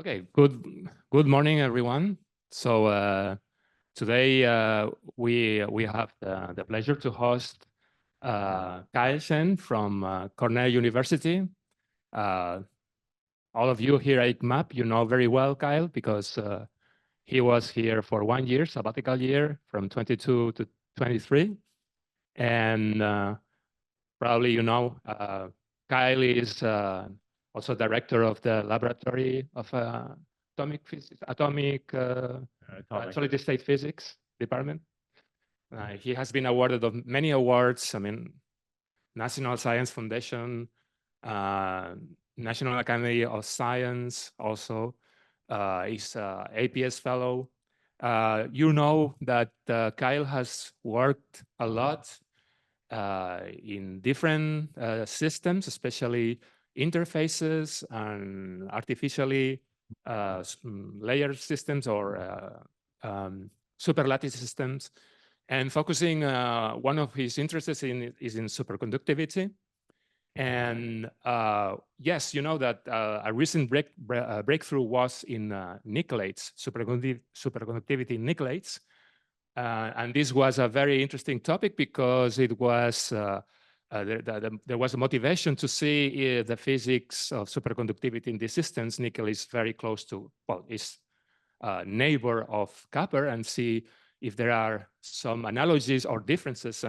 Okay, good morning, everyone. So today we have the pleasure to host Shen from Cornell University. All of you here at ICMAB, you know very well Kyle because he was here for 1 year, sabbatical year, from 22 to 23. And probably you know Kyle is also director of the laboratory of atomic physics, solid-state physics department. He has been awarded of many awards. I mean, National Science Foundation, National Academy of Science, also is APS fellow. You know that Kyle has worked a lot in different systems, especially interfaces and artificially layer systems or superlattice systems. And focusing, one of his interests is in superconductivity. And yes, you know that a recent breakthrough was in Nickelates, superconductivity Nickelates. And this was a very interesting topic because it was there was a motivation to see the physics of superconductivity in these systems. Nickel is very close to, well, is a neighbor of copper, and see if there are some analogies or differences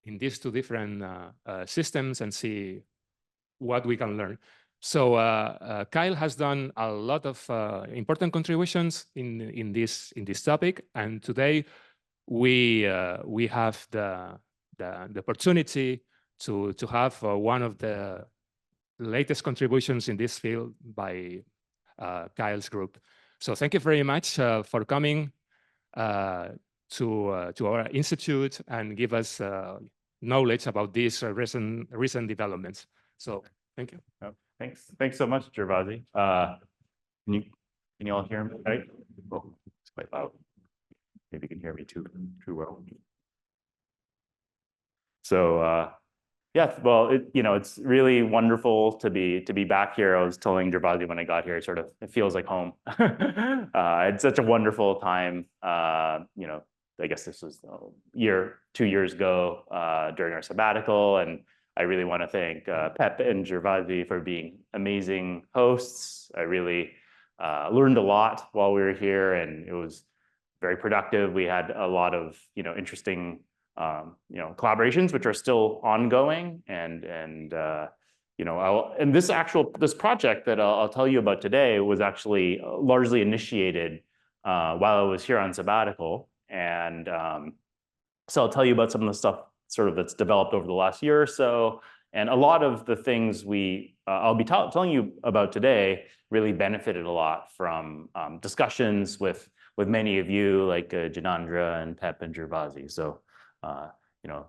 in these two different systems, and see what we can learn. So Kyle has done a lot of important contributions in this topic, and today we have the opportunity to have one of the latest contributions in this field by Kyle's group. So thank you very much for coming to our institute and give us knowledge about these recent developments. So thank you. Oh, thanks so much, Gervasi. Can you all hear me? Right? Oh, it's quite loud. Maybe you can hear me too well. So yeah, well, it's really wonderful to be back here. I was telling Gervasi when I got here, it feels like home. It's such a wonderful time. I guess this was 2 years ago during our sabbatical, and I really want to thank Pep and Gervasi for being amazing hosts. I really learned a lot while we were here, and it was very productive. We had a lot of interesting collaborations, which are still ongoing, and this project that I'll tell you about today was actually largely initiated while I was here on sabbatical, and so I'll tell you about some of the stuff that's developed over the last year or so, and a lot of the things I'll be telling you about today really benefited a lot from discussions with many of you, like Janandra and Pep and Gervasi. So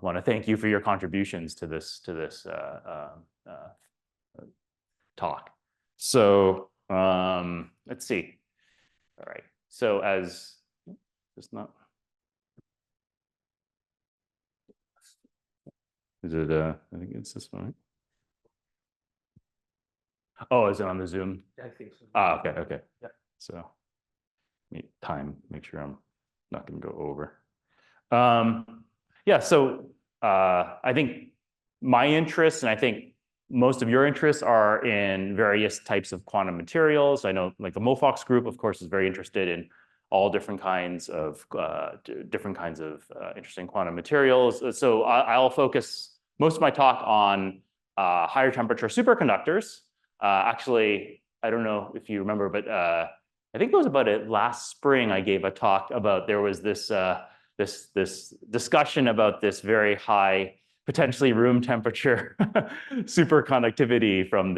want to thank you for your contributions to this talk. So let's see. All right. So as just not. Is it? I think it's this one. Oh, is it on the Zoom? Yeah, I think so. Ah, okay. Yeah. So make sure I'm not going to go over. Yeah, so I think my interests, and I think most of your interests, are in various types of quantum materials. I know, like the MoFox group, of course, is very interested in all different kinds of interesting quantum materials. So I'll focus most of my talk on higher temperature superconductors. Actually, I don't know if you remember, but I think it was about it last spring. I gave a talk about there was this discussion about this very high, potentially room temperature superconductivity from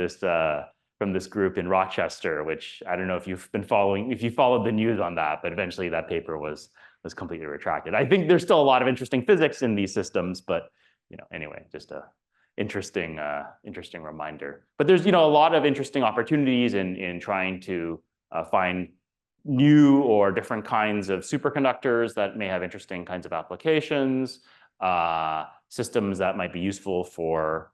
this group in Rochester, which I don't know if you've been following, if you followed the news on that, but eventually that paper was completely retracted. I think there's still a lot of interesting physics in these systems, but anyway, just a interesting reminder. But there's a lot of interesting opportunities in trying to find new or different kinds of superconductors that may have interesting kinds of applications, systems that might be useful for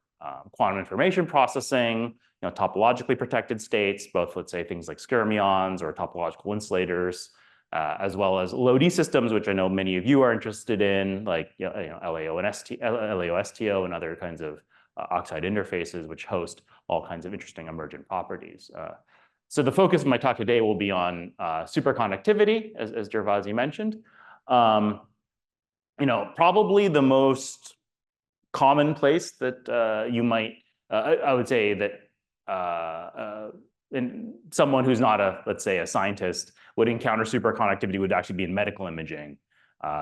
quantum information processing, topologically protected states, both, let's say, things like skyrmions or topological insulators, as well as low-D systems, which I know many of you are interested in, like LAO and LAO-STO and other kinds of oxide interfaces, which host all kinds of interesting emergent properties. So the focus of my talk today will be on superconductivity, as Gervasi mentioned. Probably the most common place that you might, I would say that someone who's not let's say, a scientist would encounter superconductivity would actually be in medical imaging.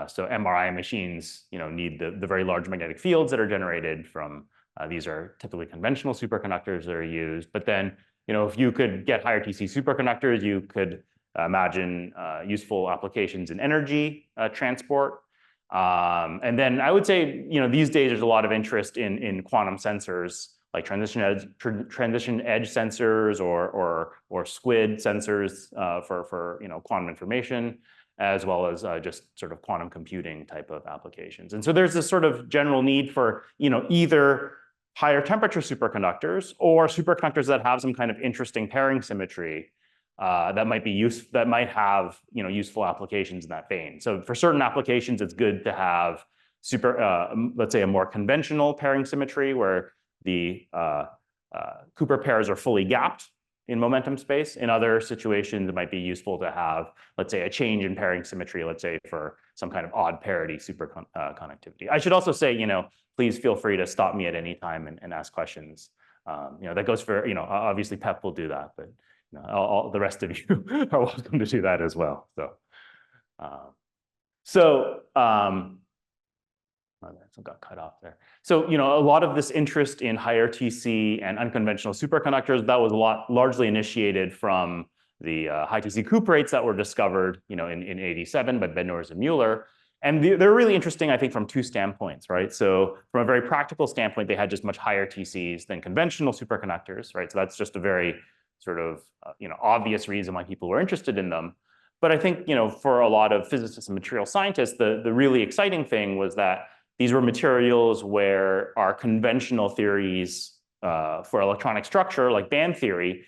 So MRI machines, need the very large magnetic fields that are generated from, these are typically conventional superconductors that are used. But then, if you could get higher TC superconductors, you could imagine useful applications in energy transport. And then I would say, these days there's a lot of interest in quantum sensors, like transition edge sensors or squid sensors for quantum information, as well as just sort of quantum computing type of applications. And so there's this sort of general need for either higher temperature superconductors or superconductors that have some kind of interesting pairing symmetry that might have useful applications in that vein. So for certain applications, it's good to have let's say, a more conventional pairing symmetry where the Cooper pairs are fully gapped in momentum space. In other situations, it might be useful to have, let's say, a change in pairing symmetry, let's say, for some kind of odd parity superconductivity. I should also say, please feel free to stop me at any time and ask questions. That goes for, obviously Pep will do that, but all the rest of you are welcome to do that as well. That got cut off there. So, a lot of this interest in higher TC and unconventional superconductors, that was largely initiated from the high TC cuprates that were discovered, in 87 by Bednorz and Mueller. And they're really interesting, I think, from two standpoints, right? So from a very practical standpoint, they had just much higher TCs than conventional superconductors, right? So that's just a very sort of, obvious reason why people were interested in them. But I think, for a lot of physicists and material scientists, the really exciting thing was that these were materials where our conventional theories for electronic structure, like band theory,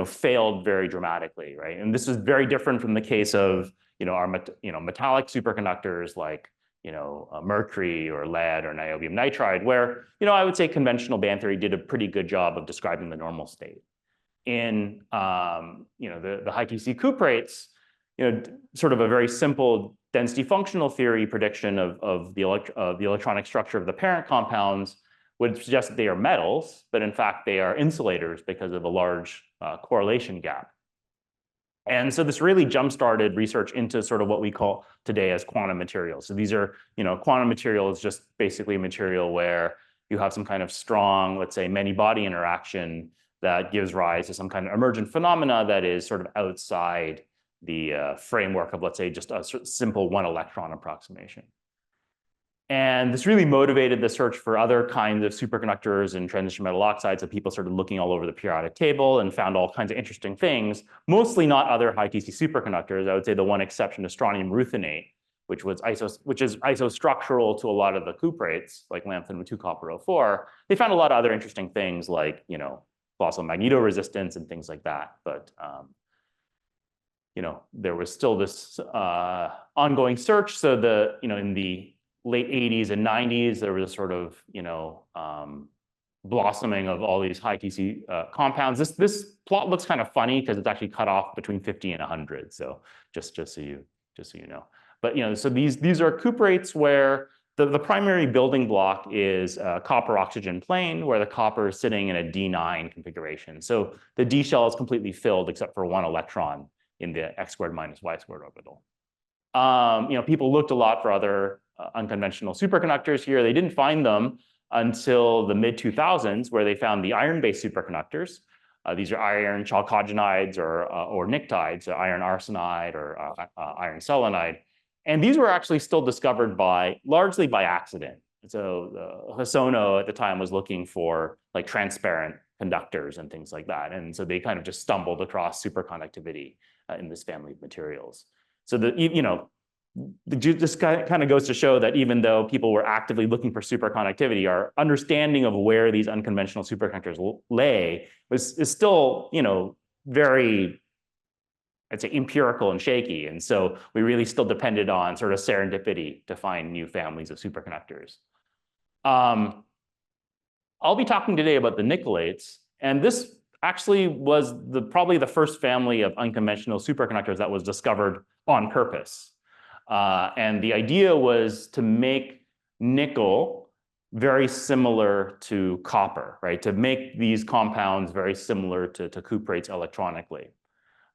failed very dramatically, right? And this is very different from the case of, our metallic superconductors like, mercury or lead or niobium nitride, where, I would say conventional band theory did a pretty good job of describing the normal state. In, the high TC cuprates, sort of a very simple density functional theory prediction of the electronic structure of the parent compounds would suggest that they are metals, but in fact they are insulators because of a large correlation gap. And so this really jump-started research into sort of what we call today as quantum materials. So these are, quantum material is just basically a material where you have some kind of strong, let's say, many-body interaction that gives rise to some kind of emergent phenomena that is sort of outside the framework of, let's say, just a simple one-electron approximation. And this really motivated the search for other kinds of superconductors and transition metal oxides. So people started looking all over the periodic table and found all kinds of interesting things, mostly not other high TC superconductors. I would say the one exception is strontium ruthenate, which is isostructural to a lot of the cuprates, like lanthanum with 2-copper-04. They found a lot of other interesting things like, colossal magnetoresistance and things like that. But there was still this ongoing search. So in the late 80s and 90s, there was a sort of, blossoming of all these high TC compounds. This plot looks kind of funny because it's actually cut off between 50 and 100. So just so you know. But so these are cuprates where the primary building block is a copper oxygen plane, where the copper is sitting in a D9 configuration. So the D shell is completely filled except for one electron in the x squared minus y squared orbital. People looked a lot for other unconventional superconductors here. They didn't find them until the mid-2000s, where they found the iron-based superconductors. These are iron chalcogenides or nictides, so iron arsenide or iron selenide. And these were actually still discovered largely by accident. So Hosono at the time was looking for like transparent conductors and things like that. And so they kind of just stumbled across superconductivity in this family of materials. So this kind of goes to show that even though people were actively looking for superconductivity, our understanding of where these unconventional superconductors lay is still, very, I'd say, empirical and shaky. And so we really still depended on sort of serendipity to find new families of superconductors. I'll be talking today about the Nickelates, and this actually was probably the first family of unconventional superconductors that was discovered on purpose. And the idea was to make nickel very similar to copper, right? To make these compounds very similar to cuprates electronically.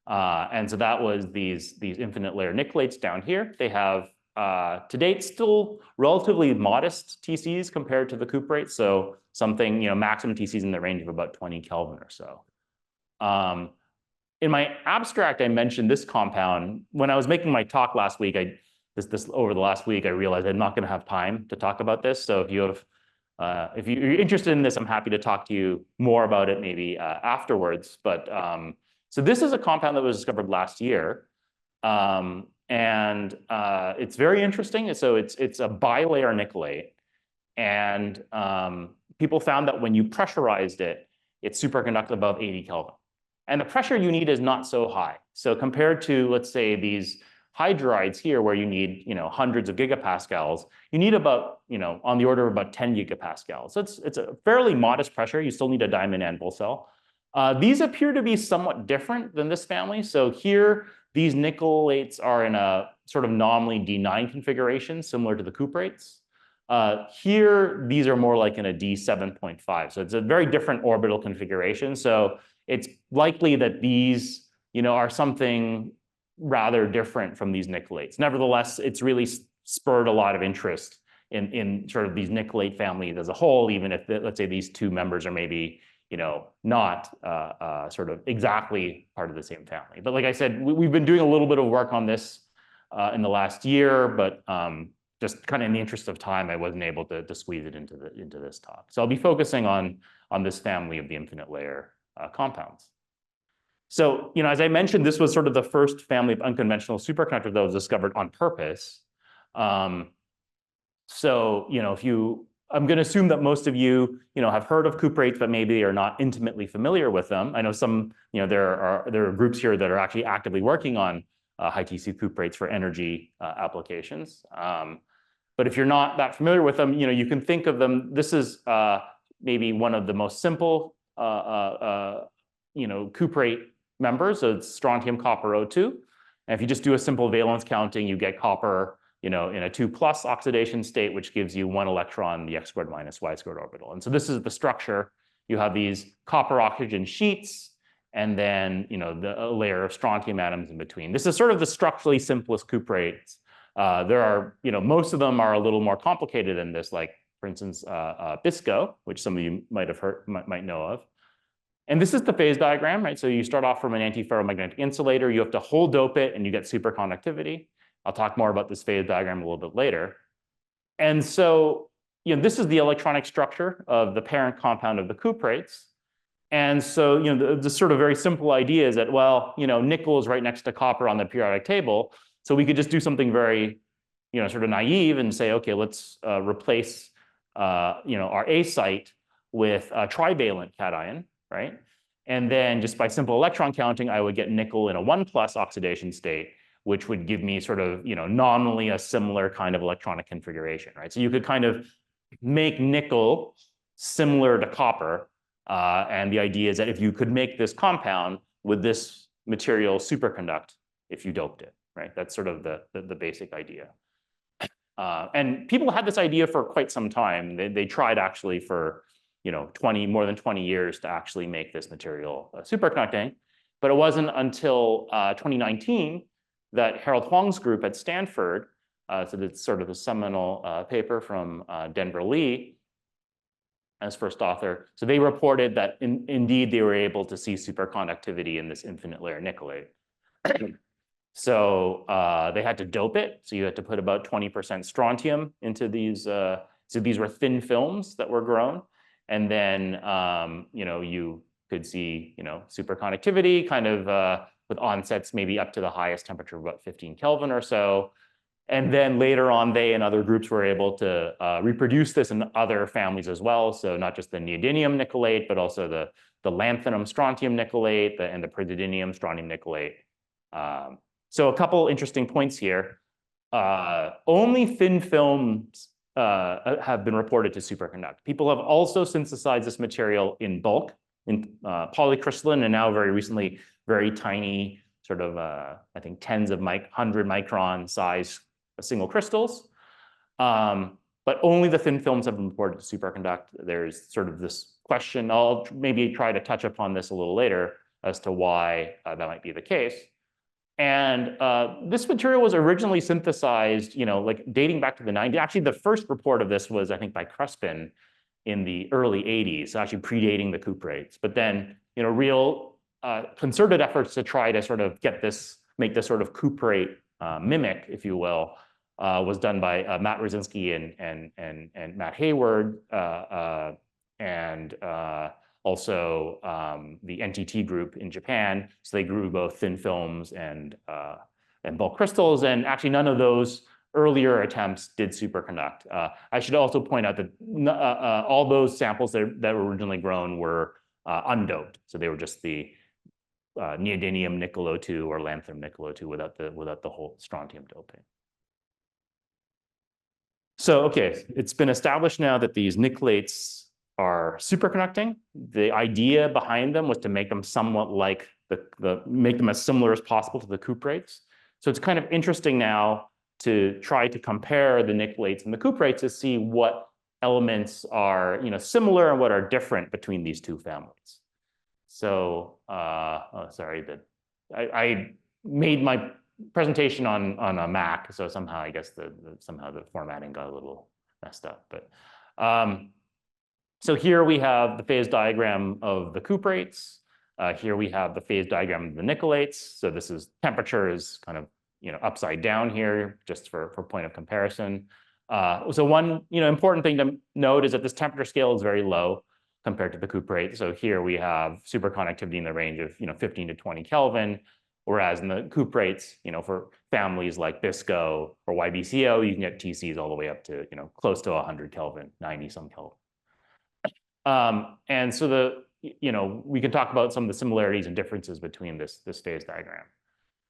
And so that was these infinite layer nickelates down here. They have, to date, still relatively modest TCs compared to the cuprates. So something, maximum TCs in the range of about 20 Kelvin or so. In my abstract, I mentioned this compound. When I was making my talk last week, over the last week, I realized I'm not going to have time to talk about this. So if you're interested in this, I'm happy to talk to you more about it maybe afterwards. But so this is a compound that was discovered last year, and it's very interesting. So it's a bilayer nickelate, and people found that when you pressurized it, it's superconductive above 80 Kelvin. And the pressure you need is not so high. So compared to, let's say, these hydrides here, where you need, hundreds of gigapascals, you need about, on the order of about 10 gigapascals. So it's a fairly modest pressure. You still need a diamond anvil cell. These appear to be somewhat different than this family. So here, these nickelates are in a sort of nominally D9 configuration, similar to the cuprates. Here, these are more like in a D7.5. So it's a very different orbital configuration. So it's likely that these, are something rather different from these nickelates. Nevertheless, it's really spurred a lot of interest in sort of these nickelate families as a whole, even if, let's say, these two members are maybe, not sort of exactly part of the same family. But like I said, we've been doing a little bit of work on this in the last year, but just kind of in the interest of time, I wasn't able to squeeze it into this talk. So I'll be focusing on this family of the infinite layer compounds. So, as I mentioned, this was sort of the first family of unconventional superconductors that was discovered on purpose. So, I'm going to assume that most of you, have heard of cuprates, but maybe are not intimately familiar with them. I know some, there are groups here that are actually actively working on high TC cuprates for energy applications. But if you're not that familiar with them, you can think of them. This is maybe one of the most simple, cuprate members. So it's strontium copper O2. And if you just do a simple valence counting, you get copper, in a 2+ oxidation state, which gives you 1 electron in the x² - y² orbital. And so this is the structure. You have these copper oxygen sheets, and then, a layer of strontium atoms in between. This is sort of the structurally simplest cuprates. There are, most of them are a little more complicated than this, like, for instance, BISCO, which some of you might know of. And this is the phase diagram, right? So you start off from an antiferromagnetic insulator, you have to whole dope it, and you get superconductivity. I'll talk more about this phase diagram a little bit later. And so, this is the electronic structure of the parent compound of the cuprates. And so, the sort of very simple idea is that, well, nickel is right next to copper on the periodic table. So we could just do something very, sort of naive and say, okay, let's replace, our A site with a trivalent cation, right? And then just by simple electron counting, I would get nickel in a 1+ oxidation state, which would give me sort of, nominally a similar kind of electronic configuration, right? So you could kind of make nickel similar to copper. And the idea is that if you could make this compound, would this material superconduct if you doped it, right? That's sort of the basic idea. And people had this idea for quite some time. They tried actually for, more than 20 years to actually make this material superconducting. But it wasn't until 2019 that Harold Huang's group at Stanford, so it's sort of a seminal paper from Denver Lee as first author. So they reported that indeed they were able to see superconductivity in this infinite layer nickelate. So they had to dope it. So you had to put about 20% strontium into these. So these were thin films that were grown. And then, you could see, superconductivity kind of with onsets maybe up to the highest temperature of about 15 Kelvin or so. And then later on, they and other groups were able to reproduce this in other families as well. So not just the neodymium nickelate, but also the lanthanum strontium nickelate and the pyridinium strontium nickelate. So a couple interesting points here. Only thin films have been reported to superconduct. People have also synthesized this material in bulk, in polycrystalline, and now very recently, very tiny, sort of, I think, tens of 100 micron size single crystals. But only the thin films have been reported to superconduct. There's sort of this question. I'll maybe try to touch upon this a little later as to why that might be the case. And this material was originally synthesized, like dating back to the 90s. Actually, the first report of this was, I think, by Crespin in the early 80s, actually predating the cuprates. But then, real concerted efforts to try to sort of make this sort of cuprate mimic, if you will, was done by Matt Rosinski and Matt Hayward, and also the NTT group in Japan. So they grew both thin films and bulk crystals. And actually, none of those earlier attempts did superconduct. I should also point out that all those samples that were originally grown were undoped. So they were just the neodymium nickel O2 or lanthanum nickel O2 without the whole strontium doping. So, okay, it's been established now that these nickelates are superconducting. The idea behind them was to make them somewhat like make them as similar as possible to the cuprates. So it's kind of interesting now to try to compare the nickelates and the cuprates to see what elements are similar and what are different between these two families. So, sorry, I made my presentation on a Mac, so somehow I guess somehow the formatting got a little messed up. But so here we have the phase diagram of the cuprates. Here we have the phase diagram of the nickelates. So this is temperature is kind of upside down here, just for point of comparison. So one important thing to note is that this temperature scale is very low compared to the cuprate. So here we have superconductivity in the range of 15 to 20 Kelvin, whereas in the cuprates, for families like BISCO or YBCO, you can get TCs all the way up to close to 100 Kelvin, 90 some Kelvin. And so we can talk about some of the similarities and differences between this phase diagram.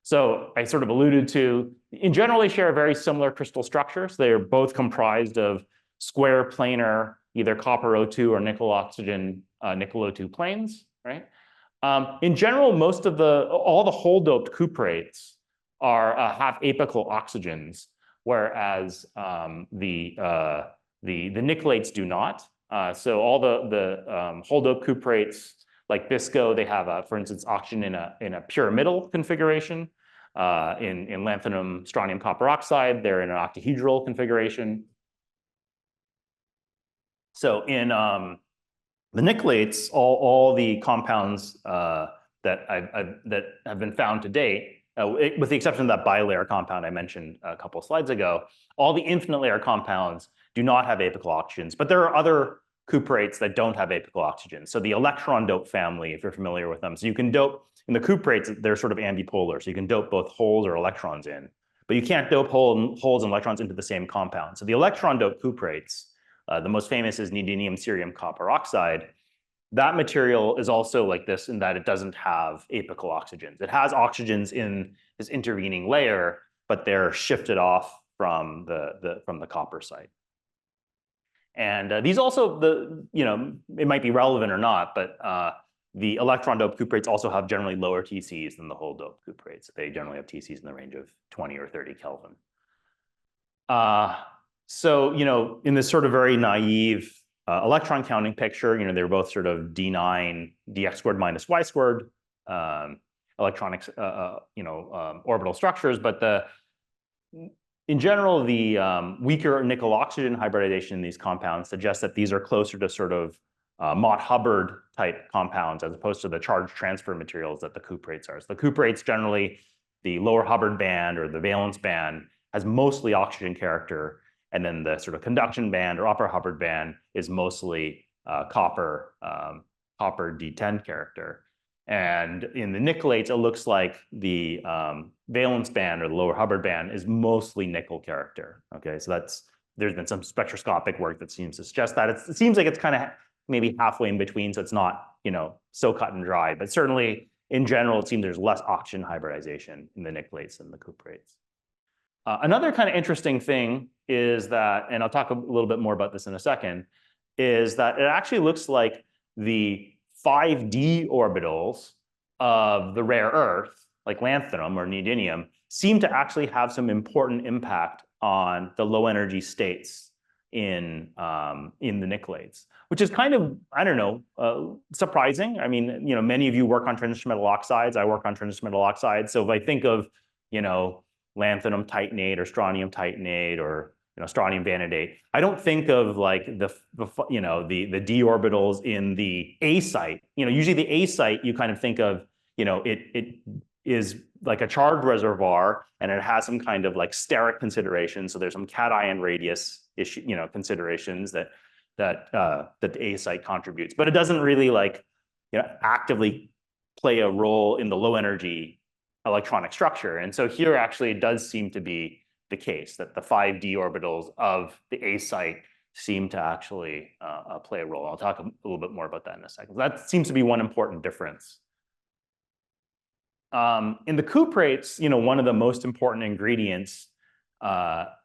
So I sort of alluded to, in general, they share a very similar crystal structure. So they're both comprised of square planar, either copper O2 or nickel oxygen, nickel O2 planes, right? In general, all the hole doped cuprates have apical oxygens, whereas the nickelates do not. So all the hole doped cuprates, like BISCO, they have, for instance, oxygen in a pyramidal configuration. In lanthanum strontium copper oxide, they're in an octahedral configuration. So in the nickelates, all the compounds that have been found to date, with the exception of that bilayer compound I mentioned a couple of slides ago, all the infinite layer compounds do not have apical oxygens, but there are other cuprates that don't have apical oxygens. So the electron dope family, if you're familiar with them, so you can dope in the cuprates, they're sort of ambipolar, so you can dope both holes or electrons in, but you can't dope holes and electrons into the same compound. So the electron dope cuprates, the most famous is neodymium cerium copper oxide. That material is also like this in that it doesn't have apical oxygens. It has oxygens in this intervening layer, but they're shifted off from the copper site. And these also, it might be relevant or not, but the electron doped cuprates also have generally lower TCs than the hole doped cuprates. They generally have TCs in the range of 20 or 30 Kelvin. So, in this sort of very naive electron counting picture, they're both sort of D9, dx squared minus y squared electronics, orbital structures. But in general, the weaker nickel oxygen hybridization in these compounds suggests that these are closer to sort of Mott-Hubbard type compounds as opposed to the charge transfer materials that the cuprates are. So the cuprates generally, the lower Hubbard band or the valence band has mostly oxygen character. And then the sort of conduction band or upper Hubbard band is mostly copper D10 character. And in the nickelates, it looks like the valence band or the lower Hubbard band is mostly nickel character. Okay, so there's been some spectroscopic work that seems to suggest that. It seems like it's kind of maybe halfway in between, so it's not, you know, so cut and dry. But certainly, in general, it seems there's less oxygen hybridization in the nickelates than the cuprates. Another kind of interesting thing is that, and I'll talk a little bit more about this in a second, is that it actually looks like the 5d orbitals of the rare earth, like lanthanum or neodymium, seem to actually have some important impact on the low energy states in the nickelates, which is kind of, I don't know, surprising. I mean, you know, many of you work on transition metal oxides. I work on transition metal oxides. So if I think of, you know, lanthanum titanate or strontium titanate or, you know, strontium vanadate, I don't think of like the you know, the d orbitals in the A site. You know, usually the A site you kind of think of, you know, it is like a charged reservoir and it has some kind of like steric consideration. So there's some cation radius issue, you know, considerations that the A site contributes, but it doesn't really like, you know, actively play a role in the low energy electronic structure. And so here actually it does seem to be the case that the 5d orbitals of the A site seem to actually play a role. I'll talk a little bit more about that in a second. That seems to be one important difference. In the cuprates, you know, one of the most important ingredients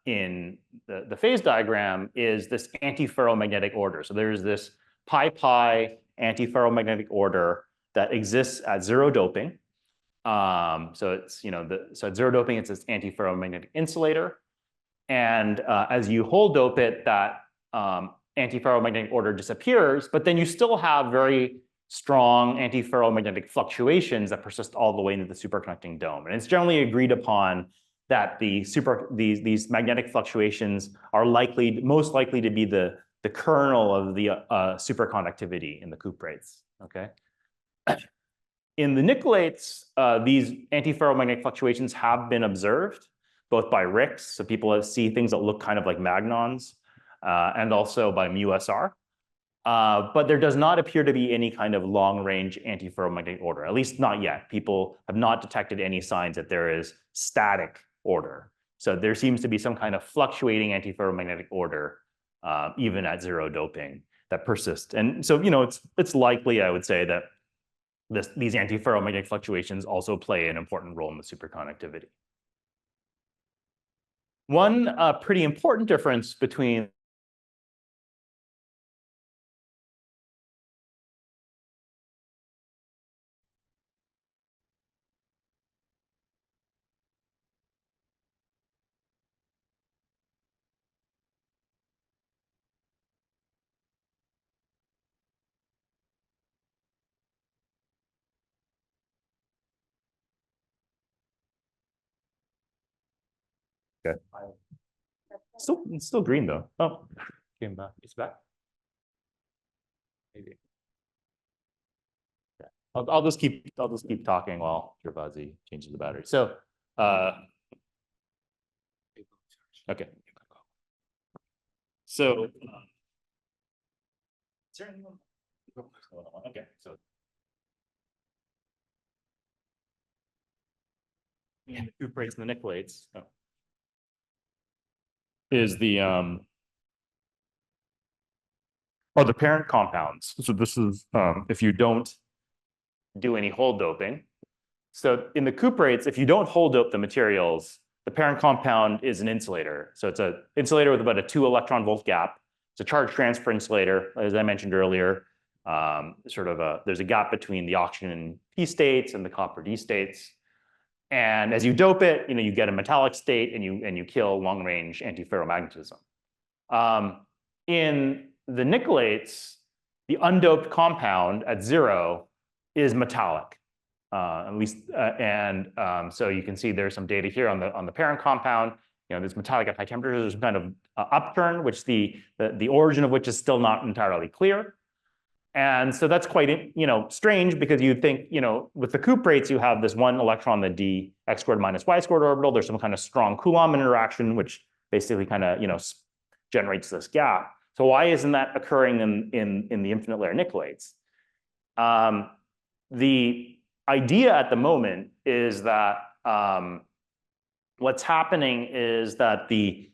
in the phase diagram is this antiferromagnetic order. So there's this pi-pi antiferromagnetic order that exists at zero doping. So it's, you know, so at zero doping, it's this antiferromagnetic insulator. And as you whole dope it, that antiferromagnetic order disappears, but then you still have very strong antiferromagnetic fluctuations that persist all the way into the superconducting dome. And it's generally agreed upon that these magnetic fluctuations are most likely to be the kernel of the superconductivity in the cuprates. Okay. In the nickelates, these antiferromagnetic fluctuations have been observed, both by RICS, so people see things that look kind of like magnons, and also by μSR. But there does not appear to be any kind of long-range antiferromagnetic order, at least not yet. People have not detected any signs that there is static order. So there seems to be some kind of fluctuating antiferromagnetic order, even at zero doping, that persists. And so, you know, it's likely, I would say, that these antiferromagnetic fluctuations also play an important role in the superconductivity. One pretty important difference between okay. It's still green though. Oh, came back. It's back. Maybe. Yeah. I'll just keep talking while Gervasi changes the battery. So, okay. So, is there anyone? Okay, so in the cuprates and the nickelates is the the parent compounds. So this is if you don't do any whole doping. So in the cuprates, if you don't whole dope the materials, the parent compound is an insulator. So it's an insulator with about a 2 electron volt gap. It's a charge transfer insulator, as I mentioned earlier. There's a gap between the oxygen P states and the copper D states. And as you dope it, you know, you get a metallic state and you kill long-range antiferromagnetism. In the nickelates, the undoped compound at zero is metallic, at least, so you can see there's some data here on the parent compound. You know, there's metallic at high temperatures. There's some kind of upturn, which the origin of which is still not entirely clear. And so that's quite, you know, strange because you'd think, you know, with the cuprates, you have this 1 electron, the d x squared minus y squared orbital. There's some kind of strong Coulomb interaction, which basically kind of, you know, generates this gap. So why isn't that occurring in the infinite layer nickelates? the idea at the moment is that what's happening is that the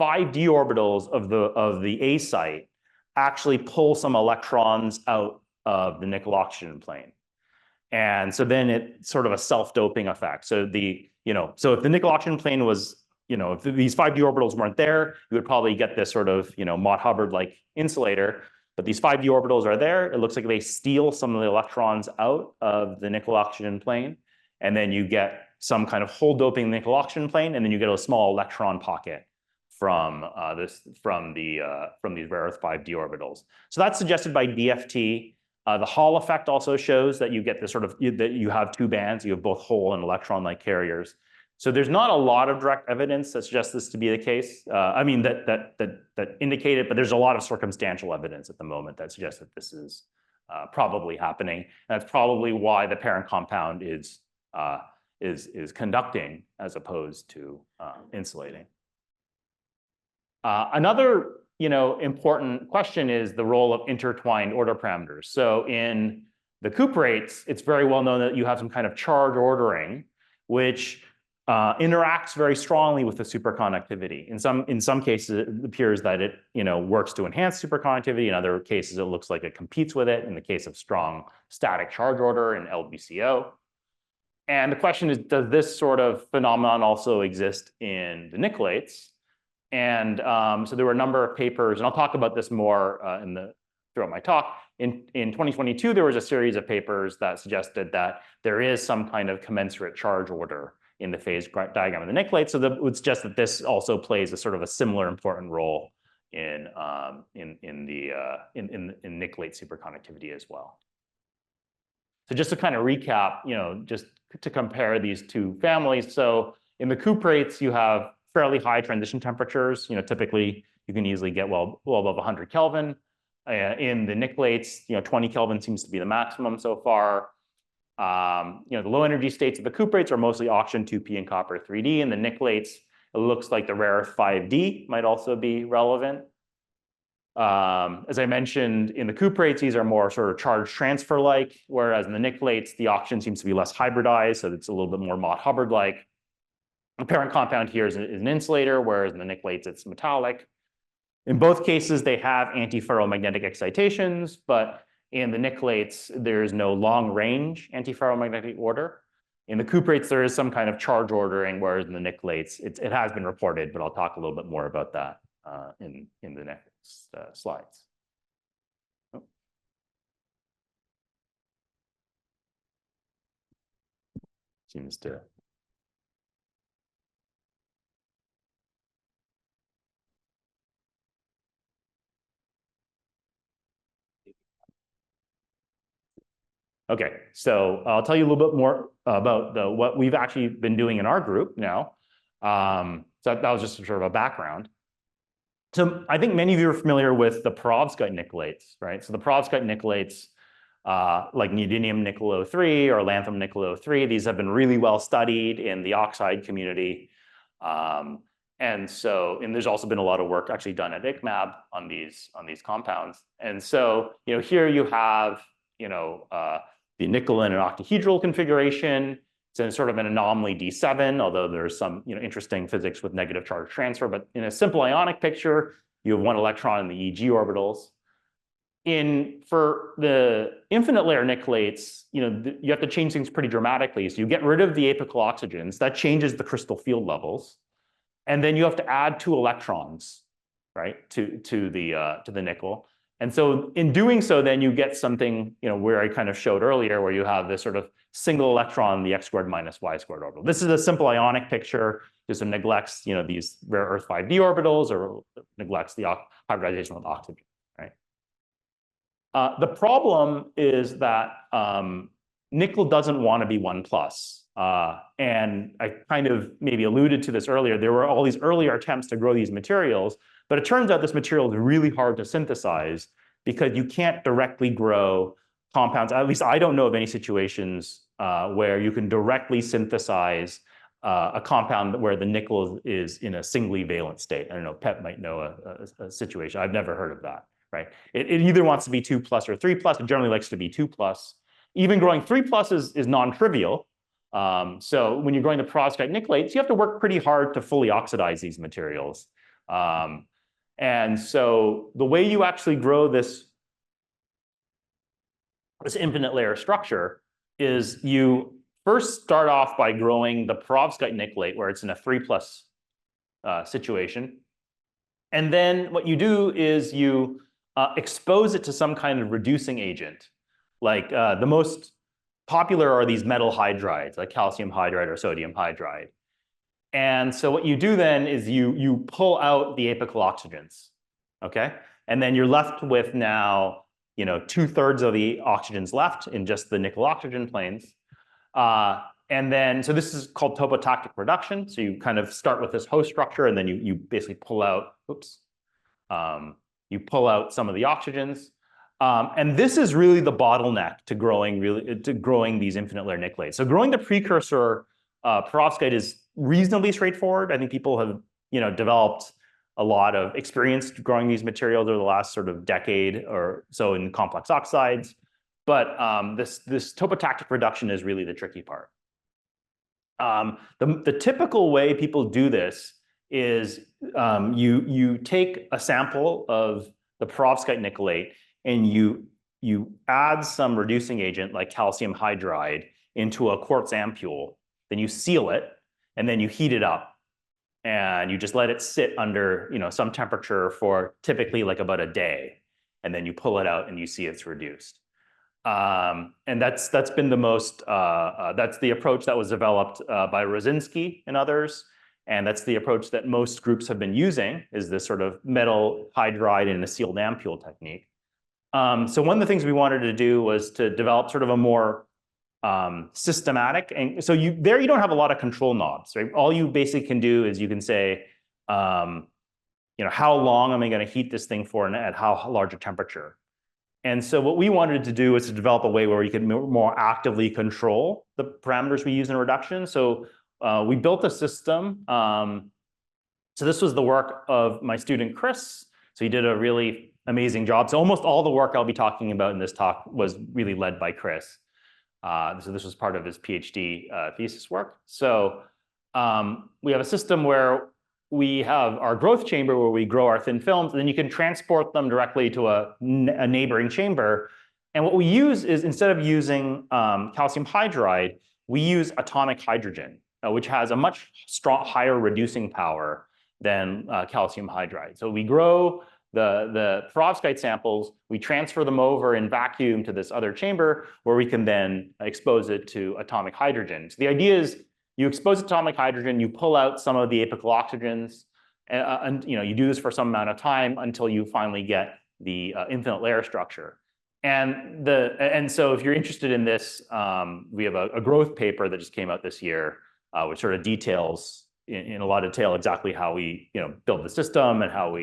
5d orbitals of the A site actually pull some electrons out of the nickel oxygen plane. And so then it's sort of a self-doping effect. So so if the nickel oxygen plane was, if these 5d orbitals weren't there, you would probably get this sort of, Mott Hubbard-like insulator. But these 5d orbitals are there. It looks like they steal some of the electrons out of the nickel oxygen plane. And then you get some kind of hole doping nickel oxygen plane, and then you get a small electron pocket from these rare earth 5d orbitals. So that's suggested by DFT. The Hall effect also shows that you get this sort of, that you have two bands, you have both hole and electron-like carriers. So there's not a lot of direct evidence that suggests this to be the case. I mean, that indicate it, but there's a lot of circumstantial evidence at the moment that suggests that this is probably happening. And that's probably why the parent compound is conducting as opposed to insulating. Another important question is the role of intertwined order parameters. So in the cuprates, it's very well known that you have some kind of charge ordering, which interacts very strongly with the superconductivity. In some cases, it appears that it works to enhance superconductivity. In other cases, it looks like it competes with it in the case of strong static charge order in LBCO. And the question is, does this sort of phenomenon also exist in the nickelates? And so there were a number of papers, and I'll talk about this more throughout my talk. In 2022, there was a series of papers that suggested that there is some kind of commensurate charge order in the phase diagram of the nickelate. So that would suggest that this also plays a sort of a similar important role in nickelate superconductivity as well. So just to kind of recap, just to compare these two families. So in the cuprates, you have fairly high transition temperatures. Typically you can easily get well above 100 Kelvin. In the nickelates, 20 Kelvin seems to be the maximum so far. The low energy states of the cuprates are mostly oxygen 2p and copper 3d. In the nickelates, it looks like the rare earth 5d might also be relevant. As I mentioned, in the cuprates, these are more sort of charge transfer-like, whereas in the nickelates, the oxygen seems to be less hybridized, so it's a little bit more Mott Hubbard-like. The parent compound here is an insulator, whereas in the nickelates, it's metallic. In both cases, they have antiferromagnetic excitations, but in the nickelates, there is no long-range antiferromagnetic order. In the cuprates, there is some kind of charge ordering, whereas in the nickelates, it has been reported, but I'll talk a little bit more about that in the next slides. Oh. Seems to. Okay, so I'll tell you a little bit more about what we've actually been doing in our group now. So that was just sort of a background. So I think many of you are familiar with the perovskite nickelates, right? So the perovskite nickelates, like neodymium nickel 03 or lanthanum nickel 03, these have been really well studied in the oxide community. And there's also been a lot of work actually done at ICMAB on these compounds. And so, here you have, the nickel in an octahedral configuration. It's sort of an anomaly D7, although there's some interesting physics with negative charge transfer. But in a simple ionic picture, you have one electron in the EG orbitals. For the infinite layer nickelates, you have to change things pretty dramatically. So you get rid of the apical oxygens. That changes the crystal field levels. And then you have to add 2 electrons, right, to the nickel. And so in doing so, then you get something, where I kind of showed earlier, where you have this sort of single electron in the x squared minus y squared orbital. This is a simple ionic picture. Just neglects, these rare earth 5d orbitals, or neglects the hybridization with oxygen, right? The problem is that nickel doesn't want to be 1+. And I kind of maybe alluded to this earlier. There were all these earlier attempts to grow these materials, but it turns out this material is really hard to synthesize because you can't directly grow compounds. At least I don't know of any situations where you can directly synthesize a compound where the nickel is in a singly valent state. I don't know, Pep might know a situation. I've never heard of that, right? It either wants to be 2+ or 3+. It generally likes to be 2+. even growing 3+ is non-trivial. So when you're growing the perovskite nickelates, you have to work pretty hard to fully oxidize these materials. And so the way you actually grow this infinite layer structure is you first start off by growing the perovskite nickelate where it's in a 3+ situation. And then what you do is you expose it to some kind of reducing agent. Like the most popular are these metal hydrides, like calcium hydride or sodium hydride. And so what you do then is you pull out the apical oxygens, okay? And then you're left with now, 2/3 of the oxygens left in just the nickel oxygen planes. And then, so this is called topotactic reduction. So you kind of start with this host structure, and then you basically pull out, you pull out some of the oxygens. And this is really the bottleneck to growing these infinite layer nickelates. So growing the precursor perovskite is reasonably straightforward. I think people have, developed a lot of experience growing these materials over the last sort of decade or so in complex oxides. But this topotactic reduction is really the tricky part. The typical way people do this is you take a sample of the perovskite nickelate and you add some reducing agent like calcium hydride into a quartz ampule. Then you seal it, and then you heat it up, and you just let it sit under some temperature for typically like about a day, and then you pull it out and you see it's reduced. And that's been the most that's the approach that was developed by Rosinski and others, and that's the approach that most groups have been using, is this sort of metal hydride in a sealed ampule technique. So one of the things we wanted to do was to develop sort of a more systematic, and so you don't have a lot of control knobs, right? All you basically can do is you can say, how long am I going to heat this thing for, and at how large a temperature? And so what we wanted to do is to develop a way where we could more actively control the parameters we use in reduction. So we built a system. So this was the work of my student, Chris. So he did a really amazing job. So almost all the work I'll be talking about in this talk was really led by Chris. So this was part of his PhD thesis work. So we have a system where we have our growth chamber where we grow our thin films, and then you can transport them directly to a neighboring chamber. And what we use is, instead of using calcium hydride, we use atomic hydrogen, which has a much higher reducing power than calcium hydride. So we grow the perovskite samples, we transfer them over in vacuum to this other chamber where we can then expose it to atomic hydrogen. So the idea is you expose atomic hydrogen, you pull out some of the apical oxygens, and you do this for some amount of time until you finally get the infinite layer structure. And so if you're interested in this, we have a growth paper that just came out this year, which sort of details in a lot of detail exactly how we build the system and how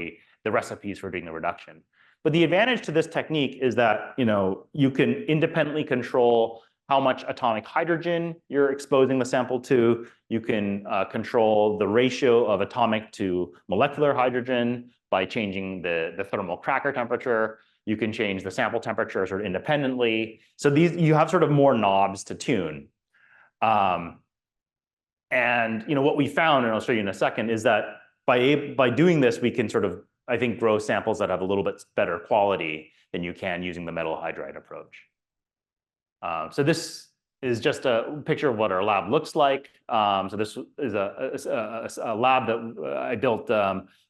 the recipes for doing the reduction. But the advantage to this technique is that you can independently control how much atomic hydrogen you're exposing the sample to. You can control the ratio of atomic to molecular hydrogen by changing the thermal cracker temperature. You can change the sample temperature sort of independently. So you have sort of more knobs to tune. And what we found, and I'll show you in a second, is that by doing this, we can sort of, I think, grow samples that have a little bit better quality than you can using the metal hydride approach. So this is just a picture of what our lab looks like. So this is a lab that I built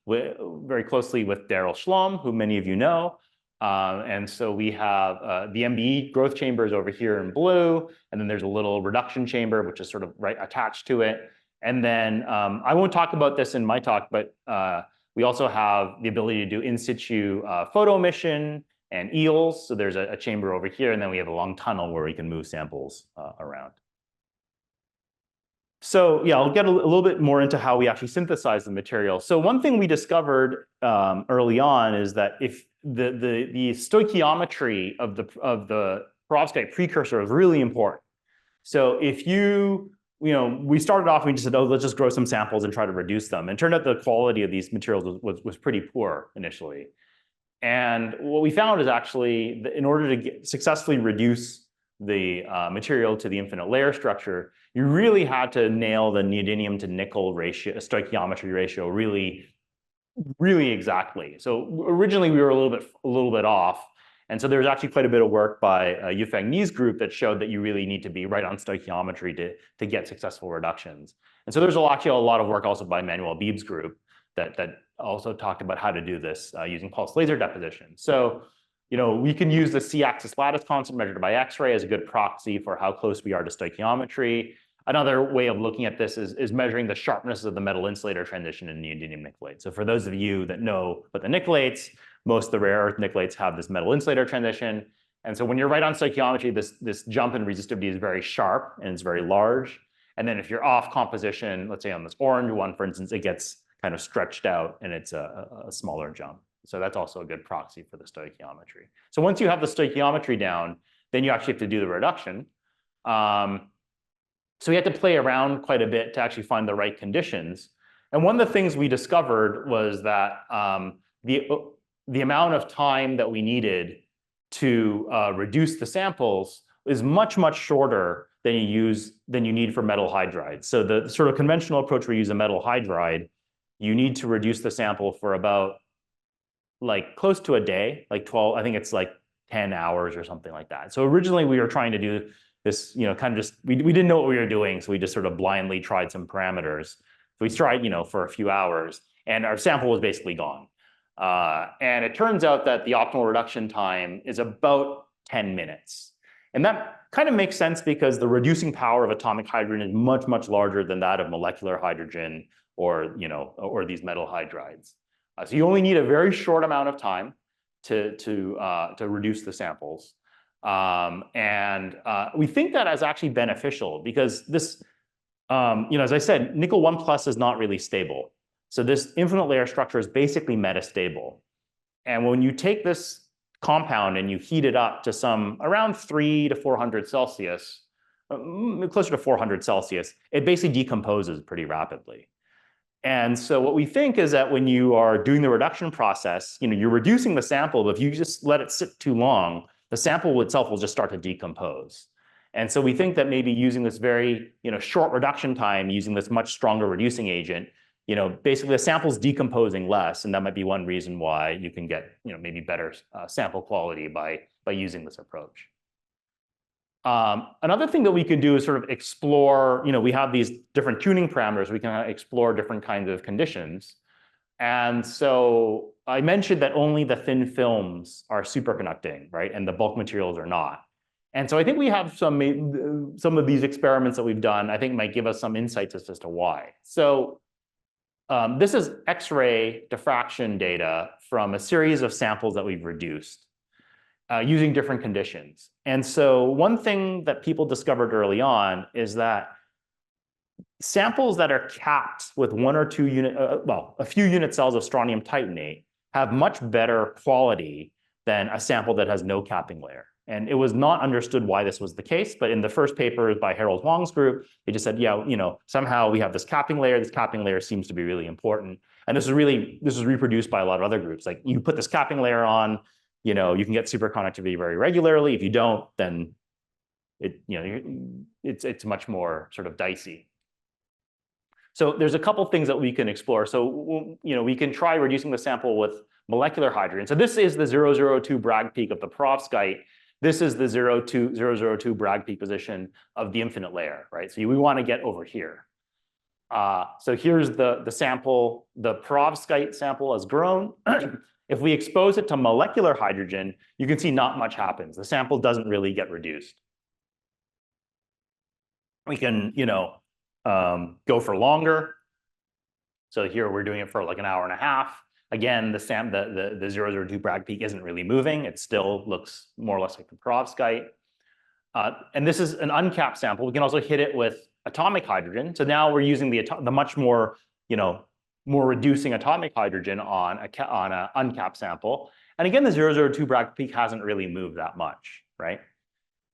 very closely with Daryl Schlom, who many of you know. And so we have the MBE growth chamber is over here in blue, and then there's a little reduction chamber, which is sort of right attached to it. And then I won't talk about this in my talk, but we also have the ability to do in situ photo emission and eels. So there's a chamber over here, and then we have a long tunnel where we can move samples around. So yeah, I'll get a little bit more into how we actually synthesize the material. So one thing we discovered early on is that if the stoichiometry of the perovskite precursor is really important. So if we started off and we just said, oh, let's just grow some samples and try to reduce them. And it turned out the quality of these materials was pretty poor initially. And what we found is actually that in order to successfully reduce the material to the infinite layer structure, you really had to nail the neodymium to nickel ratio, stoichiometry ratio, really exactly. So originally we were a little bit off. And so there's actually quite a bit of work by Yufeng Ni's group that showed that you really need to be right on stoichiometry to get successful reductions. And so there's actually a lot of work also by Manuel Beeb's group that also talked about how to do this using pulse laser deposition. So, you know, we can use the C-axis lattice constant measured by X-ray as a good proxy for how close we are to stoichiometry. Another way of looking at this is measuring the sharpness of the metal insulator transition in neodymium nickelate. So for those of you that know about the nickelates, most of the rare earth nickelates have this metal insulator transition. And so when you're right on stoichiometry, this jump in resistivity is very sharp and it's very large. And then if you're off composition, let's say on this orange one, for instance, it gets kind of stretched out and it's a smaller jump. So that's also a good proxy for the stoichiometry. So once you have the stoichiometry down, then you actually have to do the reduction. So we had to play around quite a bit to actually find the right conditions. And one of the things we discovered was that the amount of time that we needed to reduce the samples is much, much shorter than you need for metal hydride. So the sort of conventional approach where you use a metal hydride, you need to reduce the sample for about like close to a day, like 12, I think it's like 10 hours or something like that. So originally we were trying to do this, you know, kind of just, we didn't know what we were doing. So we just sort of blindly tried some parameters. So we tried, you know, for a few hours and our sample was basically gone. And it turns out that the optimal reduction time is about 10 minutes. And that kind of makes sense because the reducing power of atomic hydrogen is much, much larger than that of molecular hydrogen or, you know, or these metal hydrides. So you only need a very short amount of time to reduce the samples. We think that is actually beneficial because this, you know, as I said, nickel 1+ is not really stable. So this infinite layer structure is basically metastable. And when you take this compound and you heat it up to some around 300 to 400 Celsius, closer to 400 Celsius, it basically decomposes pretty rapidly. And so what we think is that when you are doing the reduction process, you know, you're reducing the sample, but if you just let it sit too long, the sample itself will just start to decompose. And so we think that maybe using this very, you know, short reduction time, using this much stronger reducing agent, you know, basically the sample's decomposing less, and that might be one reason why you can get, you know, maybe better sample quality by using this approach. Another thing that we can do is sort of explore, you know, we have these different tuning parameters, we can explore different kinds of conditions. And so I mentioned that only the thin films are superconducting, right? And the bulk materials are not. And so I think we have some of these experiments that we've done, I think might give us some insights as to why. So this is X-ray diffraction data from a series of samples that we've reduced using different conditions. And so one thing that people discovered early on is that samples that are capped with one or two unit, well, a few unit cells of strontium titanate have much better quality than a sample that has no capping layer. And it was not understood why this was the case, but in the first paper by Harold Huang's group, they just said, yeah, you know, somehow we have this capping layer seems to be really important. And this is reproduced by a lot of other groups. Like you put this capping layer on, you know, you can get superconductivity very regularly. If you don't, then it, you know, it's much more sort of dicey. So there's a couple things that we can explore. So, you know, we can try reducing the sample with molecular hydrogen. So this is the 002 Bragg peak of the perovskite. This is the 002 Bragg peak position of the infinite layer, right? So we want to get over here. So here's the sample, the perovskite sample has grown. If we expose it to molecular hydrogen, you can see not much happens. The sample doesn't really get reduced. We can, you know, go for longer. So here we're doing it for like an hour and a half. Again, the 002 Bragg peak isn't really moving. It still looks more or less like the perovskite. And this is an uncapped sample. We can also hit it with atomic hydrogen. So now we're using the much more, you know, more reducing atomic hydrogen on an uncapped sample. And again, the 002 Bragg peak hasn't really moved that much, right?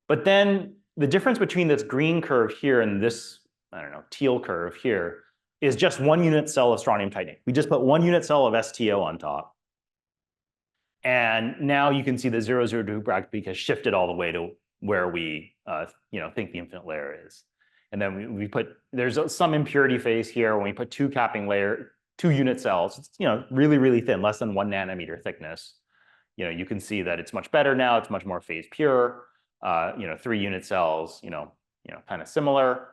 But then the difference between this green curve here and this, I don't know, teal curve here is just one unit cell of strontium titanate. We just put one unit cell of STO on top. And now you can see the 002 Bragg peak has shifted all the way to where we think the infinite layer is. And then we put, there's some impurity phase here when we put two unit cells, it's, really, really thin, less than 1 nanometer thickness. You can see that it's much better now. It's much more phase pure. 3 unit cells, kind of similar.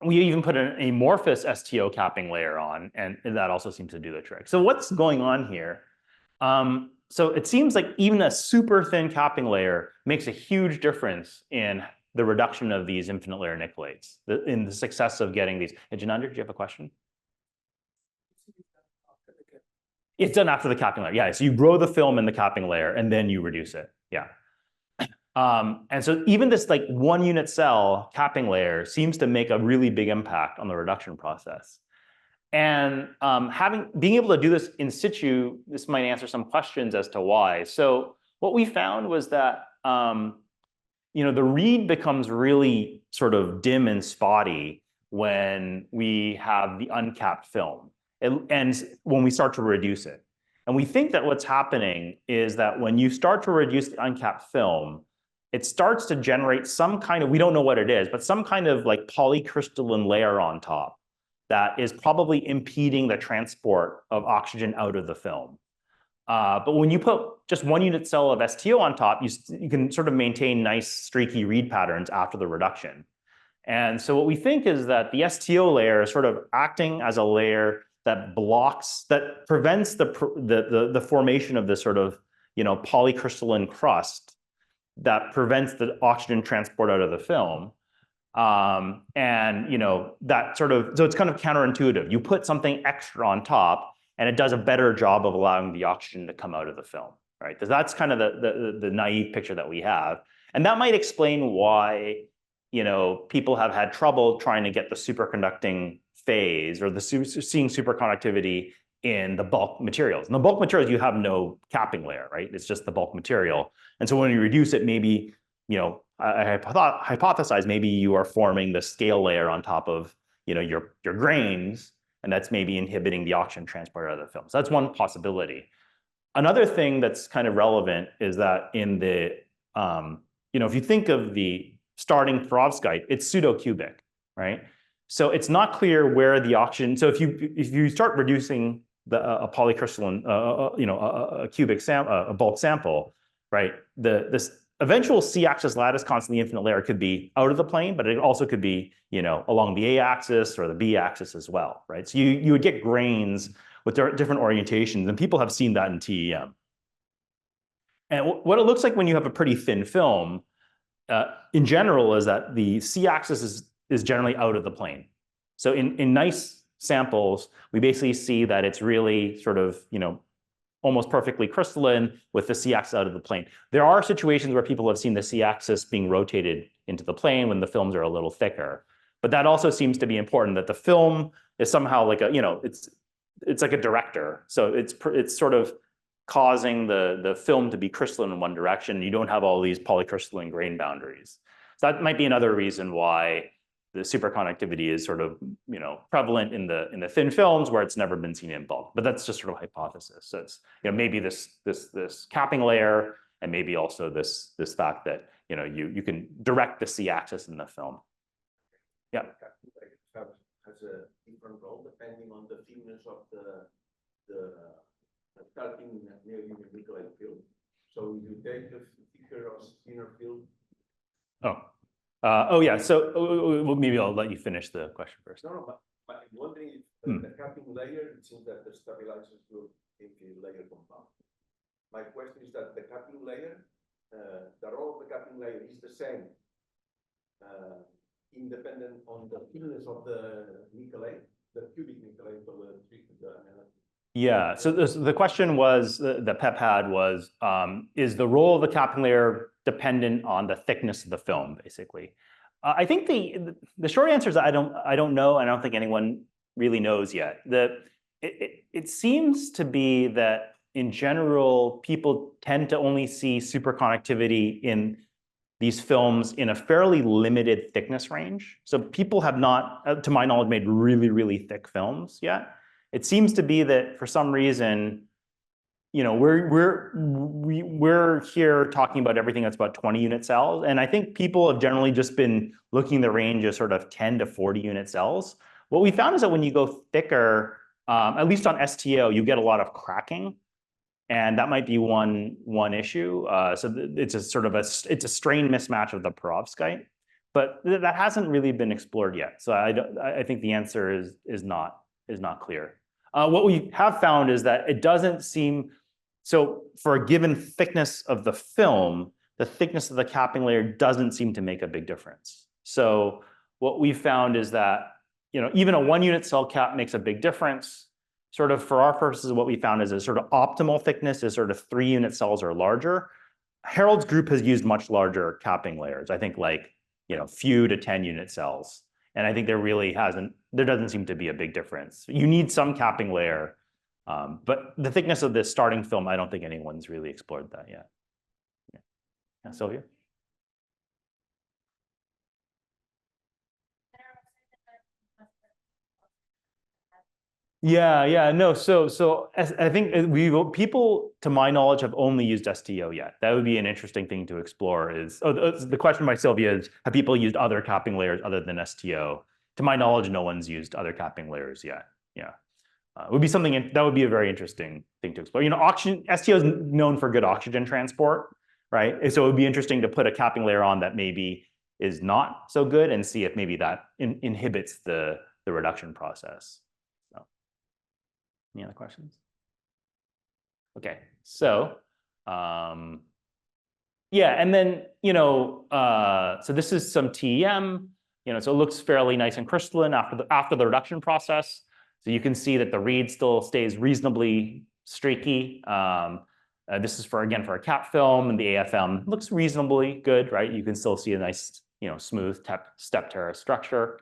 We even put an amorphous STO capping layer on, and that also seems to do the trick. So what's going on here? So it seems like even a super thin capping layer makes a huge difference in the reduction of these infinite layer nickelates, in the success of getting these. Hey, Janandar, do you have a question? It's done after the capping layer. Yeah, so you grow the film in the capping layer and then you reduce it. Yeah. And so even this like 1 unit cell capping layer seems to make a really big impact on the reduction process. And being able to do this in situ, this might answer some questions as to why. So what we found was that the read becomes really sort of dim and spotty when we have the uncapped film, and when we start to reduce it. And we think that what's happening is that when you start to reduce the uncapped film, it starts to generate some kind of, we don't know what it is, but some kind of like polycrystalline layer on top that is probably impeding the transport of oxygen out of the film. But when you put just 1 unit cell of STO on top, you can sort of maintain nice streaky read patterns after the reduction. And so what we think is that the STO layer is sort of acting as a layer that prevents the formation of this sort of polycrystalline crust that prevents the oxygen transport out of the film. That sort of, so it's kind of counterintuitive. You put something extra on top and it does a better job of allowing the oxygen to come out of the film, right? Because that's kind of the naive picture that we have. And that might explain why, people have had trouble trying to get the superconducting phase or seeing superconductivity in the bulk materials. In the bulk materials, you have no capping layer, right? It's just the bulk material. And so when you reduce it, maybe, I hypothesize maybe you are forming the scale layer on top of, your grains, and that's maybe inhibiting the oxygen transport out of the film. So that's one possibility. Another thing that's kind of relevant is that in the, if you think of the starting perovskite, it's pseudo-cubic, right? So it's not clear where the oxygen, so if you start reducing a polycrystalline, a cubic sample, a bulk sample, right? This eventual c-axis lattice constant in the infinite layer could be out of the plane, but it also could be, along the a-axis or the b-axis as well, right? So you would get grains with different orientations, and people have seen that in TEM. And what it looks like when you have a pretty thin film, in general, is that the c-axis is generally out of the plane. So in nice samples, we basically see that it's really sort of, almost perfectly crystalline with the c-axis out of the plane. There are situations where people have seen the c-axis being rotated into the plane when the films are a little thicker. But that also seems to be important, that the film is somehow like it's like a director. So it's sort of causing the film to be crystalline in one direction. You don't have all these polycrystalline grain boundaries. So that might be another reason why the superconductivity is sort of prevalent in the thin films where it's never been seen in bulk. But that's just sort of a hypothesis. So it's maybe this capping layer, and maybe also this fact that you can direct the c-axis in the film. Yeah. Has a different role depending on the thickness of the cutting nickelate film. So you take the thicker or thinner film. Yeah. So maybe I'll let you finish the question first. No, but I'm wondering if the capping layer, it seems that the stabilizers will take a layer compound. My question is that the capping layer, the role of the capping layer is the same, independent on the thickness of the nickelate, the cubic nickelate or the Yeah. So the question was that Pep had was, is the role of the capping layer dependent on the thickness of the film, basically? I think the short answer is I don't know. I don't think anyone really knows yet. It seems to be that in general, people tend to only see superconductivity in these films in a fairly limited thickness range. So people have not, to my knowledge, made really, really thick films yet. It seems to be that for some reason, we're here talking about everything that's about 20 unit cells, and I think people have generally just been looking in the range of sort of 10 to 40 unit cells. What we found is that when you go thicker, at least on STO, you get a lot of cracking, and that might be one issue. So it's a sort of it's a strain mismatch of the perovskite, but that hasn't really been explored yet. So I think the answer is not clear. What we have found is that it doesn't seem, so for a given thickness of the film, the thickness of the capping layer doesn't seem to make a big difference. So what we found is that, even a 1 unit cell cap makes a big difference. Sort of for our purposes, what we found is a sort of optimal thickness is sort of 3 unit cells or larger. Harold's group has used much larger capping layers, I think like, few to 10 unit cells. And I think there doesn't seem to be a big difference. You need some capping layer, but the thickness of this starting film, I don't think anyone's really explored that yet. Yeah, Sylvia? Yeah, no. So I think people, to my knowledge, have only used STO yet. That would be an interesting thing to explore. The question by Sylvia is, have people used other capping layers other than STO? To my knowledge, no one's used other capping layers yet. Yeah, it would be something that would be a very interesting thing to explore. STO is known for good oxygen transport, right? And so it would be interesting to put a capping layer on that maybe is not so good and see if maybe that inhibits the reduction process. Any other questions? Okay, so yeah, and then so this is some TEM. So it looks fairly nice and crystalline after the reduction process. So you can see that the reed still stays reasonably streaky. This is for a cap film, and the AFM looks reasonably good, right? You can still see a nice smooth step terrace structure.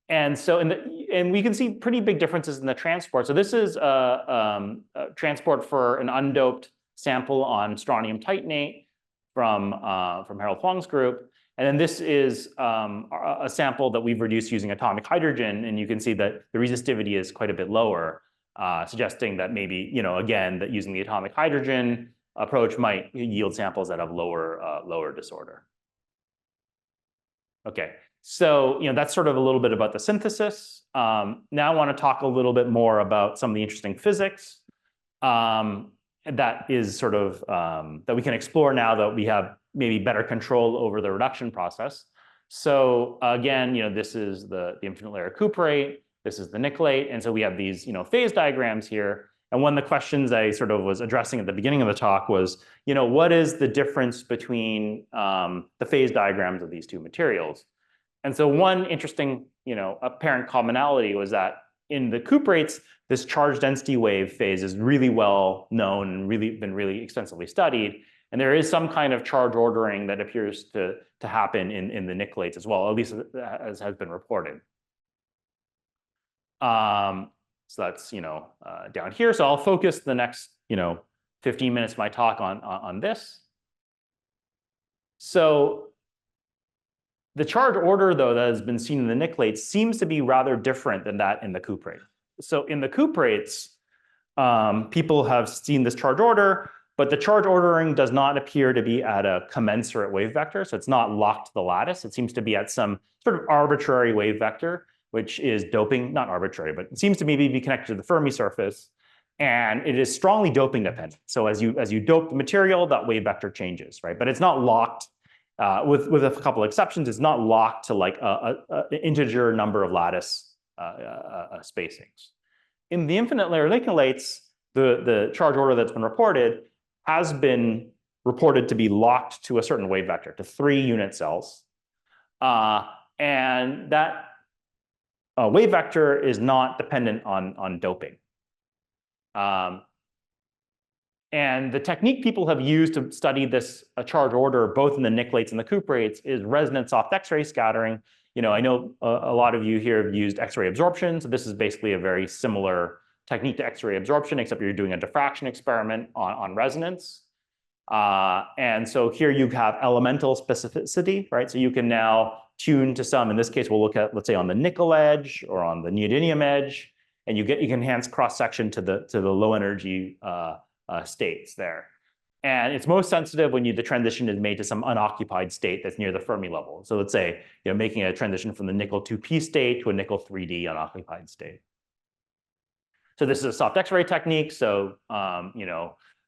And so, and we can see pretty big differences in the transport. So this is a transport for an undoped sample on strontium titanate from Harold Huang's group. And then this is a sample that we've reduced using atomic hydrogen. And you can see that the resistivity is quite a bit lower, suggesting that maybe, again, that using the atomic hydrogen approach might yield samples that have lower disorder. Okay. So, that's sort of a little bit about the synthesis. Now I want to talk a little bit more about some of the interesting physics that is sort of that we can explore now that we have maybe better control over the reduction process. So again, this is the infinite layer cuprate, this is the nickelate, and so we have these phase diagrams here. And one of the questions I sort of was addressing at the beginning of the talk was, what is the difference between the phase diagrams of these two materials? And so one interesting, apparent commonality was that in the cuprates, this charge density wave phase is really well known and been really extensively studied. And there is some kind of charge ordering that appears to happen in the nickelates as well, at least as has been reported. So that's down here. So I'll focus the next 15 minutes of my talk on this. So the charge order, though, that has been seen in the nickelates seems to be rather different than that in the cuprate. So in the cuprates, people have seen this charge order, but the charge ordering does not appear to be at a commensurate wave vector. So it's not locked to the lattice. It seems to be at some sort of arbitrary wave vector, which is doping, not arbitrary, but it seems to maybe be connected to the Fermi surface. And it is strongly doping dependent. So as you dope the material, that wave vector changes, right? But it's not locked. With a couple of exceptions, it's not locked to like an integer number of lattice spacings. In the infinite layer nickelates, the charge order that's been reported has been reported to be locked to a certain wave vector, to 3 unit cells. And that wave vector is not dependent on doping. And the technique people have used to study this charge order, both in the nickelates and the cuprates, is resonant soft X-ray scattering. I know a lot of you here have used X-ray absorption. So this is basically a very similar technique to X-ray absorption, except you're doing a diffraction experiment on resonance. And so here you have elemental specificity, right? So you can now tune to some, in this case, we'll look at, let's say, on the nickel edge or on the neodymium edge. and you get enhanced cross-section to the low energy states there. And it's most sensitive when the transition is made to some unoccupied state that's near the Fermi level. So let's say, making a transition from the nickel 2p state to a nickel 3d unoccupied state. So this is a soft X-ray technique. So,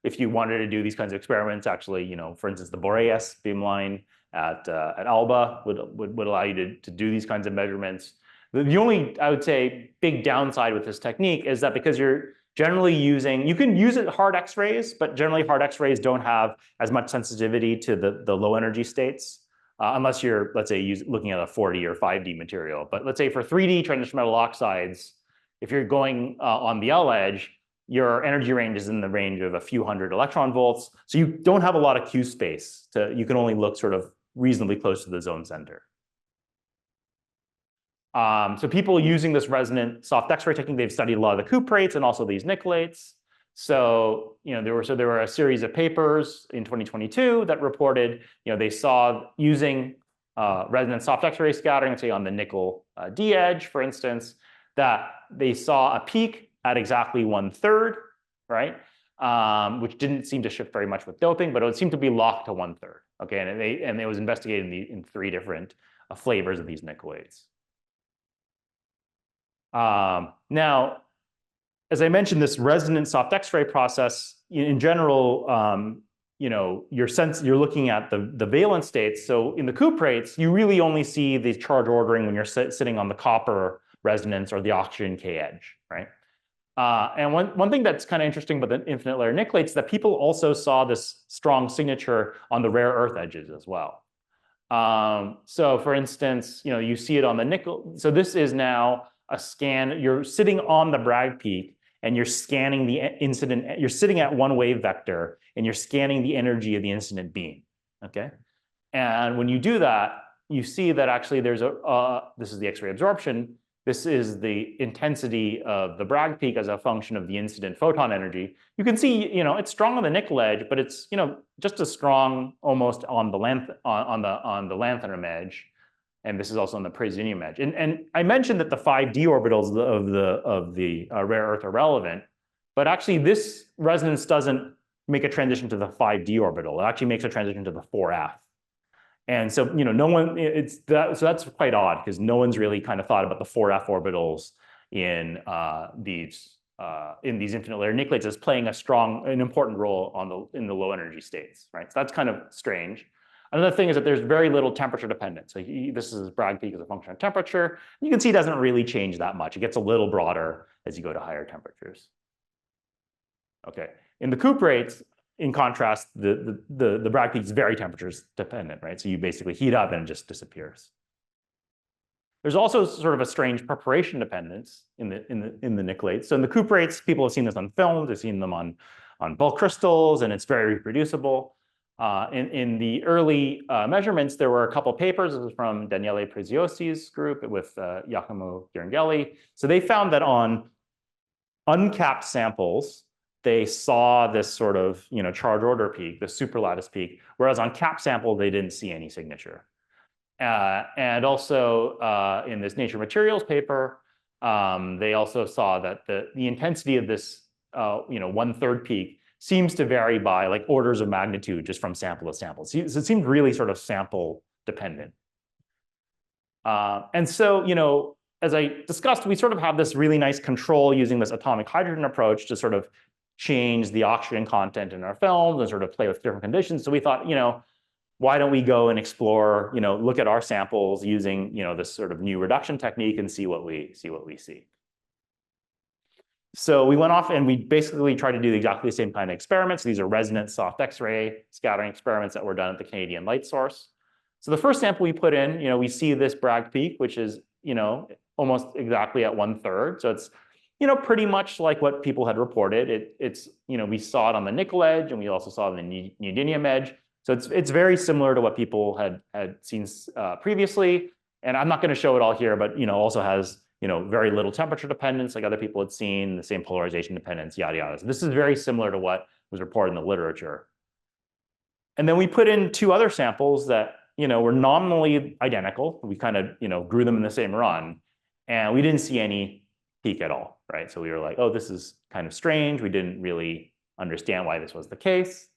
if you wanted to do these kinds of experiments, actually, for instance, the Boreas beamline at ALBA would allow you to do these kinds of measurements. The only, I would say, big downside with this technique is that because you're generally you can use it hard X-rays, but generally hard X-rays don't have as much sensitivity to the low energy states, unless you're, let's say, looking at a 4D or 5D material. But let's say for 3D transition metal oxides, if you're going on the L edge, your energy range is in the range of a few hundred electron volts. So you don't have a lot of Q space. You can only look sort of reasonably close to the zone center. So people using this resonant soft X-ray technique, they've studied a lot of the cuprates and also these nickelates. So, there were a series of papers in 2022 that reported, they saw using resonant soft X-ray scattering, say on the nickel D edge, for instance, that they saw a peak at exactly 1/3, right? Which didn't seem to shift very much with doping, but it seemed to be locked to 1/3. Okay, and it was investigated in 3 different flavors of these nickelates. Now, as I mentioned, this resonant soft X-ray process, in general, you're looking at the valence states. So in the cuprates, you really only see the charge ordering when you're sitting on the copper resonance or the oxygen K edge, right? And one thing that's kind of interesting about the infinite layer nickelates is that people also saw this strong signature on the rare earth edges as well. So for instance, you see it on the nickel. So this is now a scan. You're sitting on the Bragg peak and you're scanning the incident. You're sitting at one wave vector and you're scanning the energy of the incident beam. Okay. And when you do that, you see that actually there's this is the X-ray absorption. This is the intensity of the Bragg peak as a function of the incident photon energy. You can see, it's strong on the nickel edge, but it's, just as strong almost on the on the lanthanum edge. And this is also on the praseodymium edge. And I mentioned that the 5D orbitals of the rare earth are relevant, but actually this resonance doesn't make a transition to the 5D orbital. It actually makes a transition to the 4F. And so, no one, so that's quite odd because no one's really kind of thought about the 4F orbitals in these infinite layer nickelates as playing an important role in the low energy states, right? So that's kind of strange. Another thing is that there's very little temperature dependence. So this is Bragg peak as a function of temperature. You can see it doesn't really change that much. It gets a little broader as you go to higher temperatures. Okay, in the cuprates, in contrast, the Bragg peak is very temperature dependent, right? So you basically heat up and it just disappears. There's also sort of a strange preparation dependence in the nickelates. So in the cuprates, people have seen this on films, they've seen them on bulk crystals, and it's very reproducible. In the early measurements, there were a couple papers. This was from Daniele Preziosi's group with Giacomo Girangelli. So they found that on uncapped samples, they saw this sort of charge order peak, the superlattice peak, whereas on capped sample, they didn't see any signature. And also in this Nature Materials paper, they also saw that the intensity of this 1/3 peak seems to vary by like orders of magnitude just from sample to sample. So it seemed really sort of sample dependent. And so, as I discussed, we sort of have this really nice control using this atomic hydrogen approach to sort of change the oxygen content in our films and sort of play with different conditions. So we thought, why don't we go and explore, look at our samples using, this sort of new reduction technique and see what we see. So we went off and we basically tried to do exactly the same kind of experiments. These are resonant soft X-ray scattering experiments that were done at the Canadian Light Source. So the first sample we put in, we see this Bragg peak, which is, almost exactly at 1/3. So it's, pretty much like what people had reported. It's, we saw it on the nickel edge and we also saw it on the neodymium edge. So it's very similar to what people had seen previously. And I'm not going to show it all here, but, also has, very little temperature dependence like other people had seen, the same polarization dependence, yada, yada. So this is very similar to what was reported in the literature. And then we put in 2 other samples that, were nominally identical. We kind of, grew them in the same run. And we didn't see any peak at all, right? So we were like, oh, this is kind of strange. We didn't really understand why this was the case.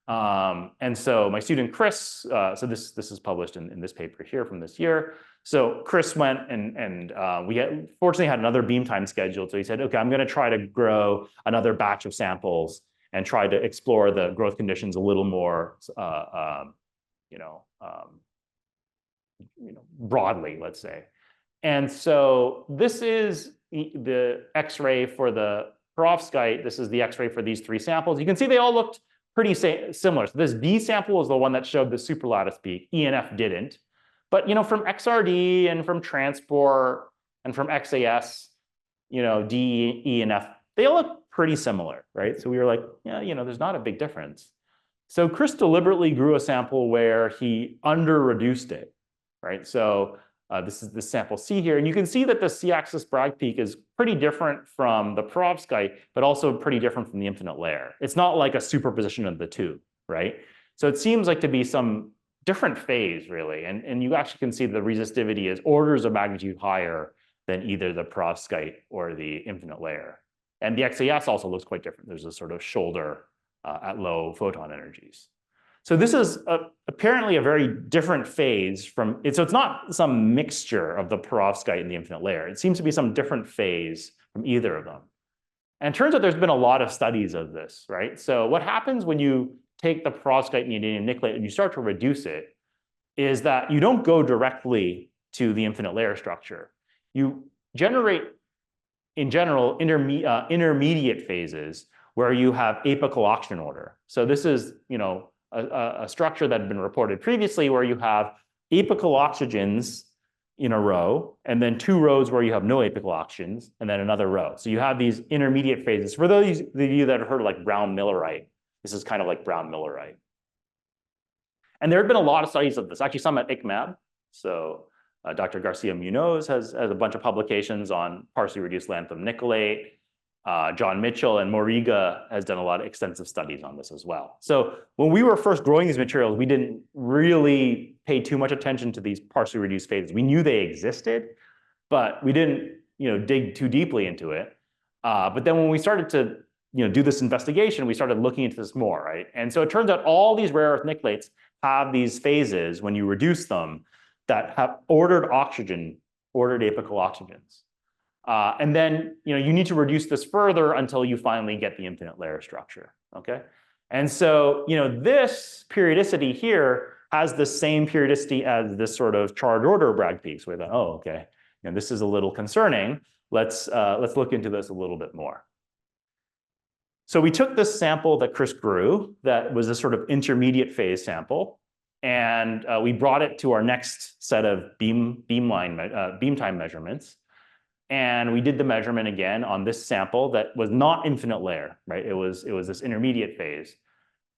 And so my student Chris, so this is published in this paper here from this year. So Chris went and we fortunately had another beam time scheduled. So he said, okay, I'm going to try to grow another batch of samples and try to explore the growth conditions a little more, broadly, let's say. And so this is the X-ray for the perovskite. This is the X-ray for these three samples. You can see they all looked pretty similar. So this B sample is the one that showed the superlattice peak. ENF didn't. But from XRD and from transport and from XAS, D, E, and F, they all look pretty similar, right? So we were like, yeah, there's not a big difference. So Chris deliberately grew a sample where he under-reduced it, right? So this is the sample C here, and you can see that the C-axis Bragg peak is pretty different from the perovskite, but also pretty different from the infinite layer. It's not like a superposition of the two, right? So it seems like to be some different phase, really, and you actually can see the resistivity is orders of magnitude higher than either the perovskite or the infinite layer. And the XAS also looks quite different. There's a sort of shoulder at low photon energies. So this is apparently a very different phase from it. So it's not some mixture of the perovskite and the infinite layer. It seems to be some different phase from either of them. And it turns out there's been a lot of studies of this, right? So what happens when you take the perovskite neodymium nickelate and you start to reduce it is that you don't go directly to the infinite layer structure. You generate, in general, intermediate phases where you have apical oxygen order. So this is, a structure that had been reported previously where you have apical oxygens in a row, and then two rows where you have no apical oxygens, and then another row. So you have these intermediate phases. For those of you that have heard of like brown-millerite, this is kind of like brown-millerite. And there have been a lot of studies of this, actually some at ICMAB. So Dr. Garcia Munoz has a bunch of publications on partially reduced lanthanum nickelate. John Mitchell and Moriga has done a lot of extensive studies on this as well. So when we were first growing these materials, we didn't really pay too much attention to these partially reduced phases. We knew they existed, but we didn't dig too deeply into it. But then when we started to do this investigation, we started looking into this more, right? And so it turns out all these rare earth nickelates have these phases when you reduce them that have ordered oxygen, ordered apical oxygens. And then you need to reduce this further until you finally get the infinite layer structure, okay? And so this periodicity here has the same periodicity as this sort of charge order Bragg peak. So we thought, oh, okay, this is a little concerning. Let's look into this a little bit more. So we took this sample that Chris grew that was a sort of intermediate phase sample, and we brought it to our next set of beam time measurements. And we did the measurement again on this sample that was not infinite layer, right? It was this intermediate phase.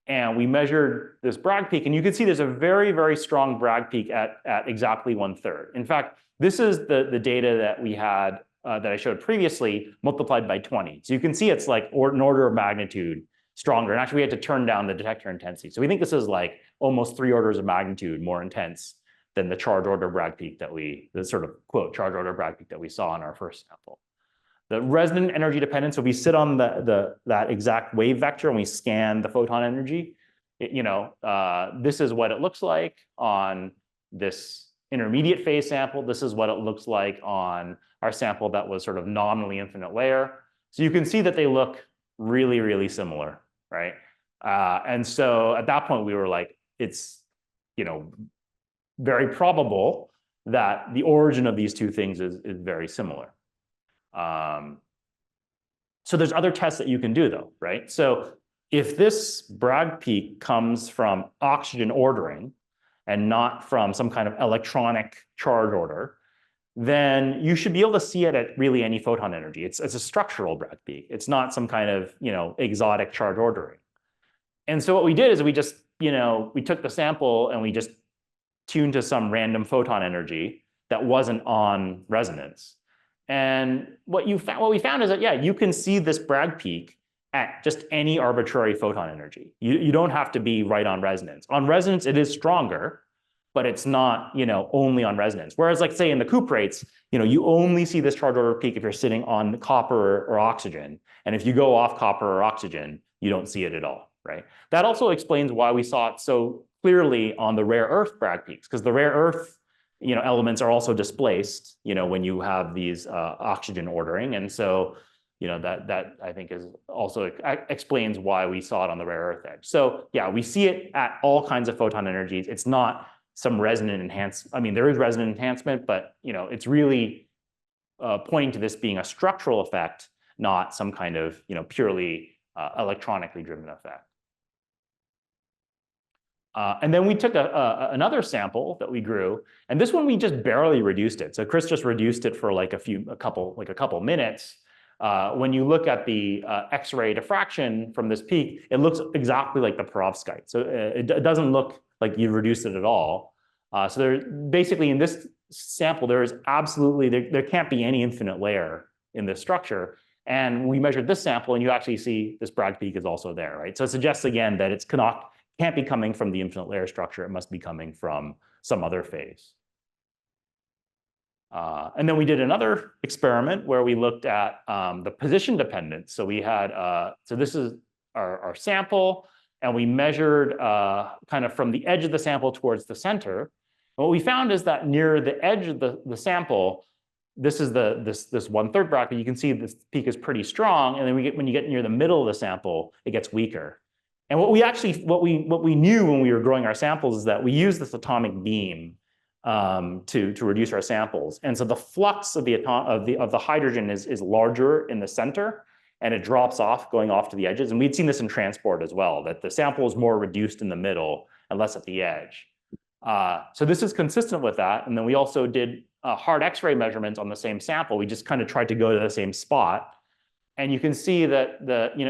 And we measured this Bragg peak, and you can see there's a very, very strong Bragg peak at exactly 1/3. In fact, this is the data that we had that I showed previously multiplied by 20. So you can see it's like an order of magnitude stronger. And actually, we had to turn down the detector intensity. So we think this is like almost 3 orders of magnitude more intense than the charge order Bragg peak the sort of quote charge order Bragg peak that we saw in our first sample. The resonant energy dependence, so we sit on that exact wave vector and we scan the photon energy. This is what it looks like on this intermediate phase sample. This is what it looks like on our sample that was sort of nominally infinite layer. So you can see that they look really, really similar, right? And so at that point we were like, it's very probable that the origin of these two things is very similar. So there's other tests that you can do though, right? So if this Bragg peak comes from oxygen ordering and not from some kind of electronic charge order, then you should be able to see it at really any photon energy. It's a structural Bragg peak. It's not some kind of exotic charge ordering. And so what we did is we just we took the sample and we just tuned to some random photon energy that wasn't on resonance. And what we found is that, yeah, you can see this Bragg peak at just any arbitrary photon energy. You don't have to be right on resonance. On resonance, it is stronger, but it's not, only on resonance. Whereas like say in the cuprates, you only see this charge order peak if you're sitting on copper or oxygen. And if you go off copper or oxygen, you don't see it at all, right? That also explains why we saw it so clearly on the rare earth Bragg peaks, because the rare earth, elements are also displaced, when you have these oxygen ordering. And so, that I think is also explains why we saw it on the rare earth edge. So yeah, we see it at all kinds of photon energies. It's not some resonant enhancement. I mean, there is resonant enhancement, but it's really pointing to this being a structural effect, not some kind of purely electronically driven effect. And then we took another sample that we grew, and this one we just barely reduced it. So Chris just reduced it for like a couple minutes. When you look at the X-ray diffraction from this peak, it looks exactly like the perovskite. So it doesn't look like you reduced it at all. So there, basically in this sample, there is absolutely, there can't be any infinite layer in this structure. And we measured this sample and you actually see this Bragg peak is also there, right? So it suggests again that it's can't be coming from the infinite layer structure. It must be coming from some other phase. And then we did another experiment where we looked at the position dependence. So we had, so this is our sample, and we measured kind of from the edge of the sample towards the center. And what we found is that near the edge of the sample, this is this 1/3 bracket. You can see this peak is pretty strong, and then when you get near the middle of the sample, it gets weaker. And what we knew when we were growing our samples is that we use this atomic beam to reduce our samples, and so the flux of the hydrogen is larger in the center, and it drops off going off to the edges. And we'd seen this in transport as well, that the sample is more reduced in the middle and less at the edge. So this is consistent with that. And then we also did hard X-ray measurements on the same sample. We just kind of tried to go to the same spot. And you can see that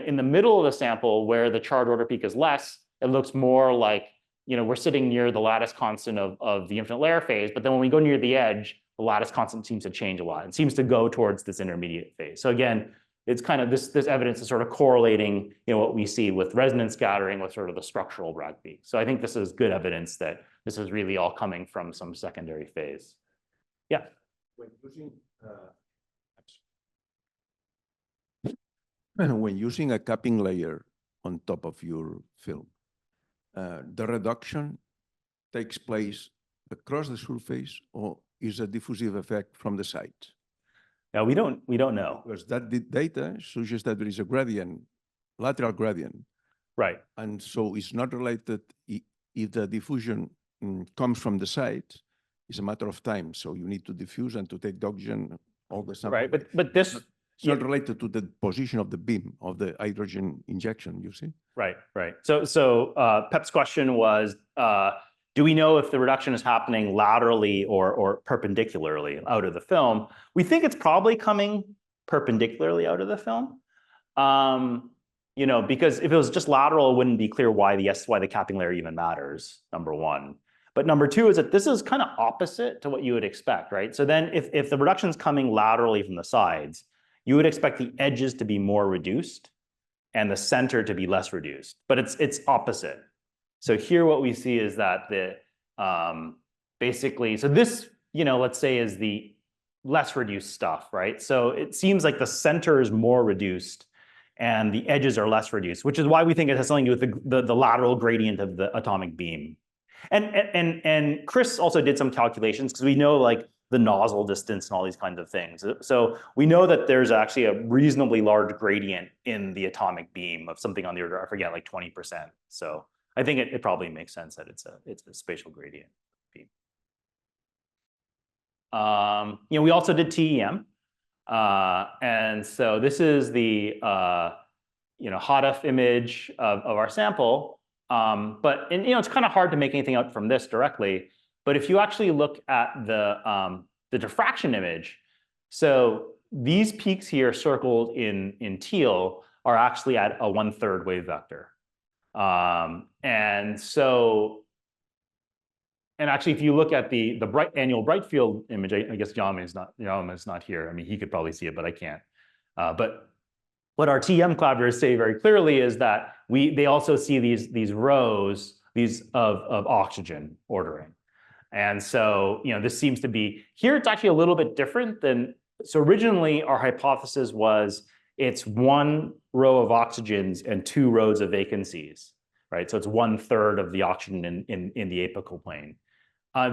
in the middle of the sample where the charge order peak is less, it looks more like, we're sitting near the lattice constant of the infinite layer phase. But then when we go near the edge, the lattice constant seems to change a lot. It seems to go towards this intermediate phase. So again, it's kind of this evidence is sort of correlating, what we see with resonance scattering with sort of the structural Bragg peak. So I think this is good evidence that this is really all coming from some secondary phase. Yeah. When using a capping layer on top of your film, the reduction takes place across the surface, or is a diffusive effect from the side? Yeah, we don't know. Because that data suggests that there is a gradient, lateral gradient. Right. And so it's not related if the diffusion comes from the side. It's a matter of time. So you need to diffuse and to take the oxygen all the time. Right, but this it's not related to the position of the beam of the hydrogen injection, you see? Right. So Pep's question was, do we know if the reduction is happening laterally or perpendicularly out of the film? We think it's probably coming perpendicularly out of the film. Because if it was just lateral, it wouldn't be clear why the capping layer even matters, number one. But number two is that this is kind of opposite to what you would expect, right? So then if the reduction is coming laterally from the sides, you would expect the edges to be more reduced and the center to be less reduced, but it's opposite. So here what we see is that basically, so this, let's say is the less reduced stuff, right? So it seems like the center is more reduced and the edges are less reduced, which is why we think it has something to do with the lateral gradient of the atomic beam. And Chris also did some calculations because we know like the nozzle distance and all these kinds of things. So we know that there's actually a reasonably large gradient in the atomic beam of something on the order, I forget, like 20%. So I think it probably makes sense that it's a spatial gradient beam. We also did TEM. And so this is the HOTF image of our sample. But it's kind of hard to make anything out from this directly. But if you actually look at the diffraction image, so these peaks here circled in teal are actually at a 1/3 wave vector. And actually, if you look at the annual bright field image, I guess Jaume is not here. I mean, he could probably see it, but I can't. But what our TM collaborators say very clearly is that they also see these rows of oxygen ordering. And so, this seems to be, here it's actually a little bit different than, so originally our hypothesis was it's one row of oxygens and 2 rows of vacancies, right? So it's 1/3 of the oxygen in the apical plane.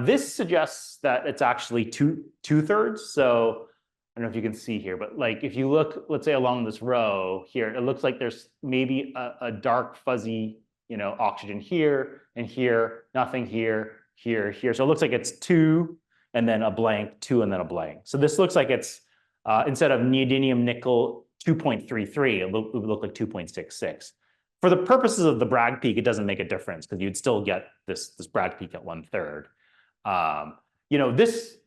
This suggests that it's actually two-thirds. So I don't know if you can see here, but like if you look, let's say along this row here, it looks like there's maybe a dark fuzzy, oxygen here and here, nothing here, here, here. So it looks like it's 2 and then a blank, 2 and then a blank. So this looks like it's instead of neodymium nickel 2.33, it would look like 2.66. For the purposes of the Bragg peak, it doesn't make a difference because you'd still get this Bragg peak at 1/3. This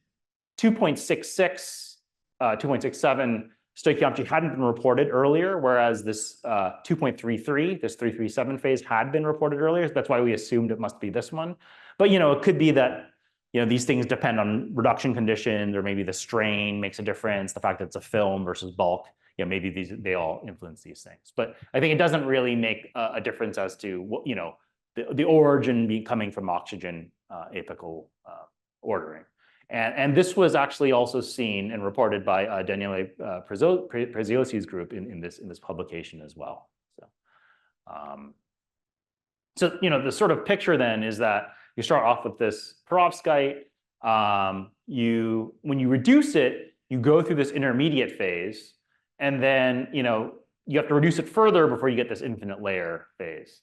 2.66, 2.67 stoichiometry hadn't been reported earlier, whereas this 2.33, this 337 phase had been reported earlier. That's why we assumed it must be this one. But it could be that these things depend on reduction conditions, or maybe the strain makes a difference, the fact that it's a film versus bulk. Maybe they all influence these things. But I think it doesn't really make a difference as to what, the origin coming from oxygen apical ordering. And this was actually also seen and reported by Daniele Preziossi's group in this publication as well. So the sort of picture then is that you start off with this perovskite. When you reduce it, you go through this intermediate phase, and then you have to reduce it further before you get this infinite layer phase.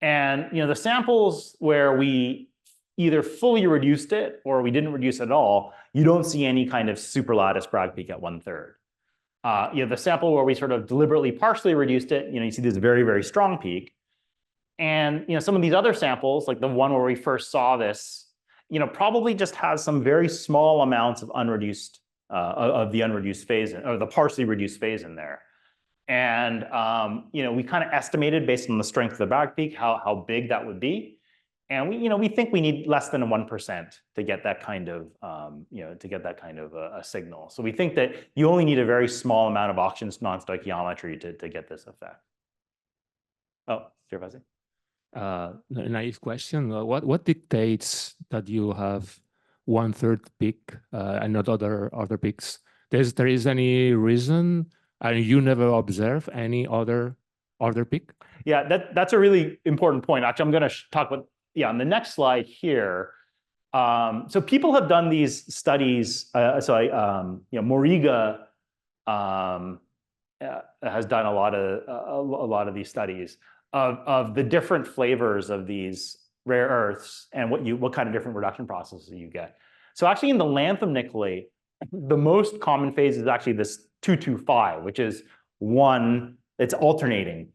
And the samples where we either fully reduced it or we didn't reduce it at all, you don't see any kind of superlattice Bragg peak at 1/3. The sample where we sort of deliberately partially reduced it, you see this very, very strong peak. And some of these other samples, like the one where we first saw this, probably just has some very small amounts of unreduced of the unreduced phase or the partially reduced phase in there. And we kind of estimated based on the strength of the Bragg peak how big that would be. And we think we need less than 1% to get that kind of a signal. So we think that you only need a very small amount of oxygen non-stoichiometry to get this effect. Oh, Gervasi. Naive question. What dictates that you have 1/3 peak and not other peaks? There is any reason, and you never observe any other peak? Yeah, that's a really important point. Actually, I'm going to talk about on the next slide here. So people have done these studies. Moriga has done a lot of these studies of the different flavors of these rare earths and what kind of different reduction processes you get. So actually in the lanthanum nickelate, the most common phase is actually this 225, which is one, it's alternating.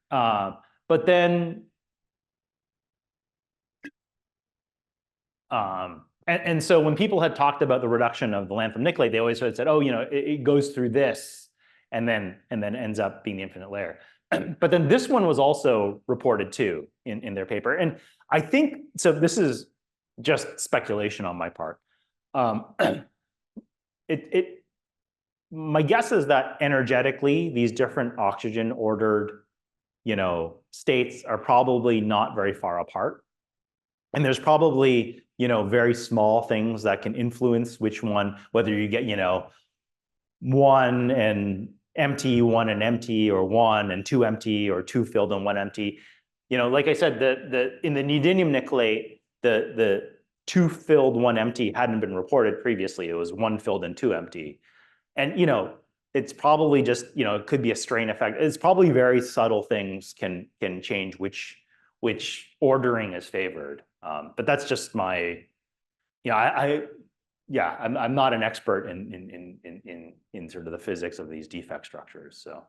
But then, and so when people had talked about the reduction of the lanthanum nickelate, they always said, oh, it goes through this and then ends up being the infinite layer. But then this one was also reported too in their paper. And I think, so this is just speculation on my part. My guess is that energetically, these different oxygen ordered, states are probably not very far apart. And there's probably, very small things that can influence which one, whether you get, one and empty, one and empty, or one and two empty, or two filled and one empty. Like I said, in the neodymium nickelate, the two filled, one empty hadn't been reported previously. It was one filled and two empty. And, it's probably just, it could be a strain effect. It's probably very subtle things can change which ordering is favored. But that's just my, I'm not an expert in sort of the physics of these defect structures. So,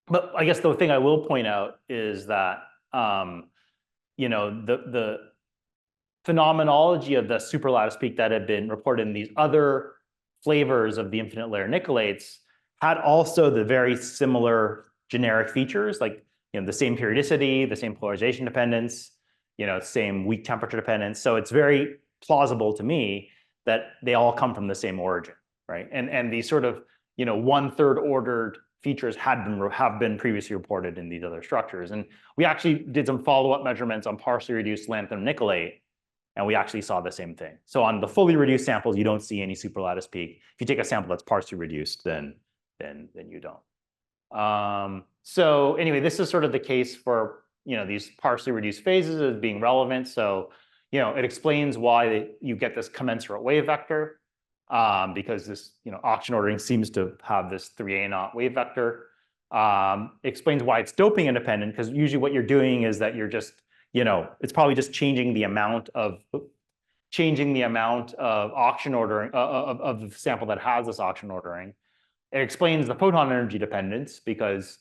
but I guess the thing I will point out is that, the phenomenology of the superlattice peak that had been reported in these other flavors of the infinite layer nickelates had also the very similar generic features, like the same periodicity, the same polarization dependence, same weak temperature dependence. So it's very plausible to me that they all come from the same origin, right? And these sort of 1/3 ordered features have been previously reported in these other structures. And we actually did some follow-up measurements on partially reduced lanthanum nickelate, and we actually saw the same thing. So on the fully reduced samples, you don't see any superlattice peak. If you take a sample that's partially reduced, then you don't. So anyway, this is sort of the case for these partially reduced phases as being relevant. So it explains why you get this commensurate wave vector, because this oxygen ordering seems to have this 3A0 wave vector. It explains why it's doping independent, because usually what you're doing is that you're just it's probably just changing the amount of oxygen ordering of the sample that has this oxygen ordering. It explains the photon energy dependence because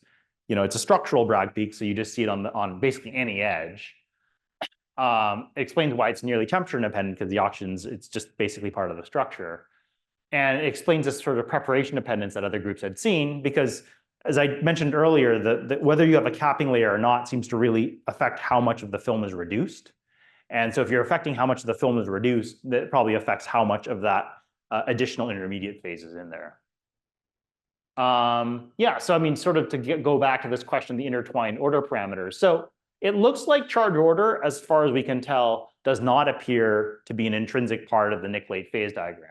it's a structural Bragg peak, so you just see it on basically any edge. It explains why it's nearly temperature independent because the oxygen's it's just basically part of the structure, and it explains this sort of preparation dependence that other groups had seen because, as I mentioned earlier, whether you have a capping layer or not seems to really affect how much of the film is reduced. And so if you're affecting how much of the film is reduced, that probably affects how much of that additional intermediate phase is in there. Yeah, so I mean, sort of to go back to this question, the intertwined order parameters. So it looks like charge order, as far as we can tell, does not appear to be an intrinsic part of the Nicolate phase diagram.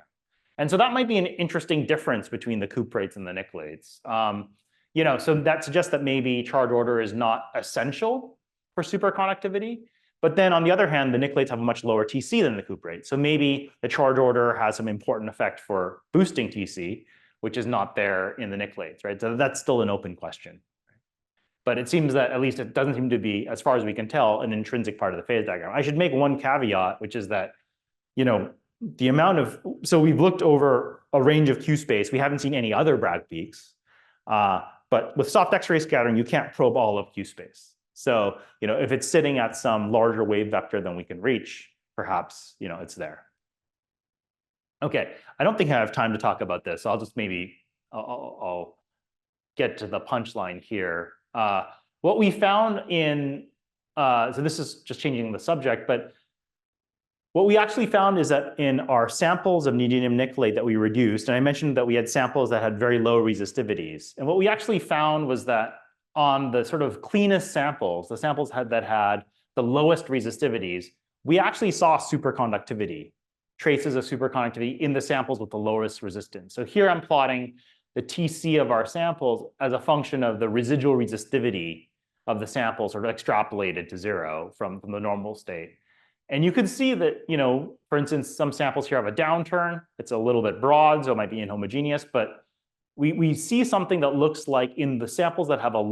And so that might be an interesting difference between the cuprates and the Nickelates. So that suggests that maybe charge order is not essential for superconductivity. But then on the other hand, the Nickelates have a much lower TC than the cuprate. So maybe the charge order has some important effect for boosting TC, which is not there in the Nickelates, right? So that's still an open question. But it seems that at least it doesn't seem to be, as far as we can tell, an intrinsic part of the phase diagram. I should make one caveat, which is that, the amount of, so we've looked over a range of Q space. We haven't seen any other Bragg peaks. But with soft X-ray scattering, you can't probe all of Q space. So, if it's sitting at some larger wave vector than we can reach, perhaps, it's there. Okay, I don't think I have time to talk about this. So I'll just I'll get to the punchline here. What we found in, so this is just changing the subject, but what we actually found is that in our samples of neodymium nickelate that we reduced, and I mentioned that we had samples that had very low resistivities. And what we actually found was that on the sort of cleanest samples, the samples that had the lowest resistivities, we actually saw superconductivity, traces of superconductivity in the samples with the lowest resistance. So here I'm plotting the TC of our samples as a function of the residual resistivity of the sample sort of extrapolated to 0 from the normal state. And you can see that, for instance, some samples here have a downturn. It's a little bit broad, so it might be inhomogeneous, but we see something that looks like in the samples that have a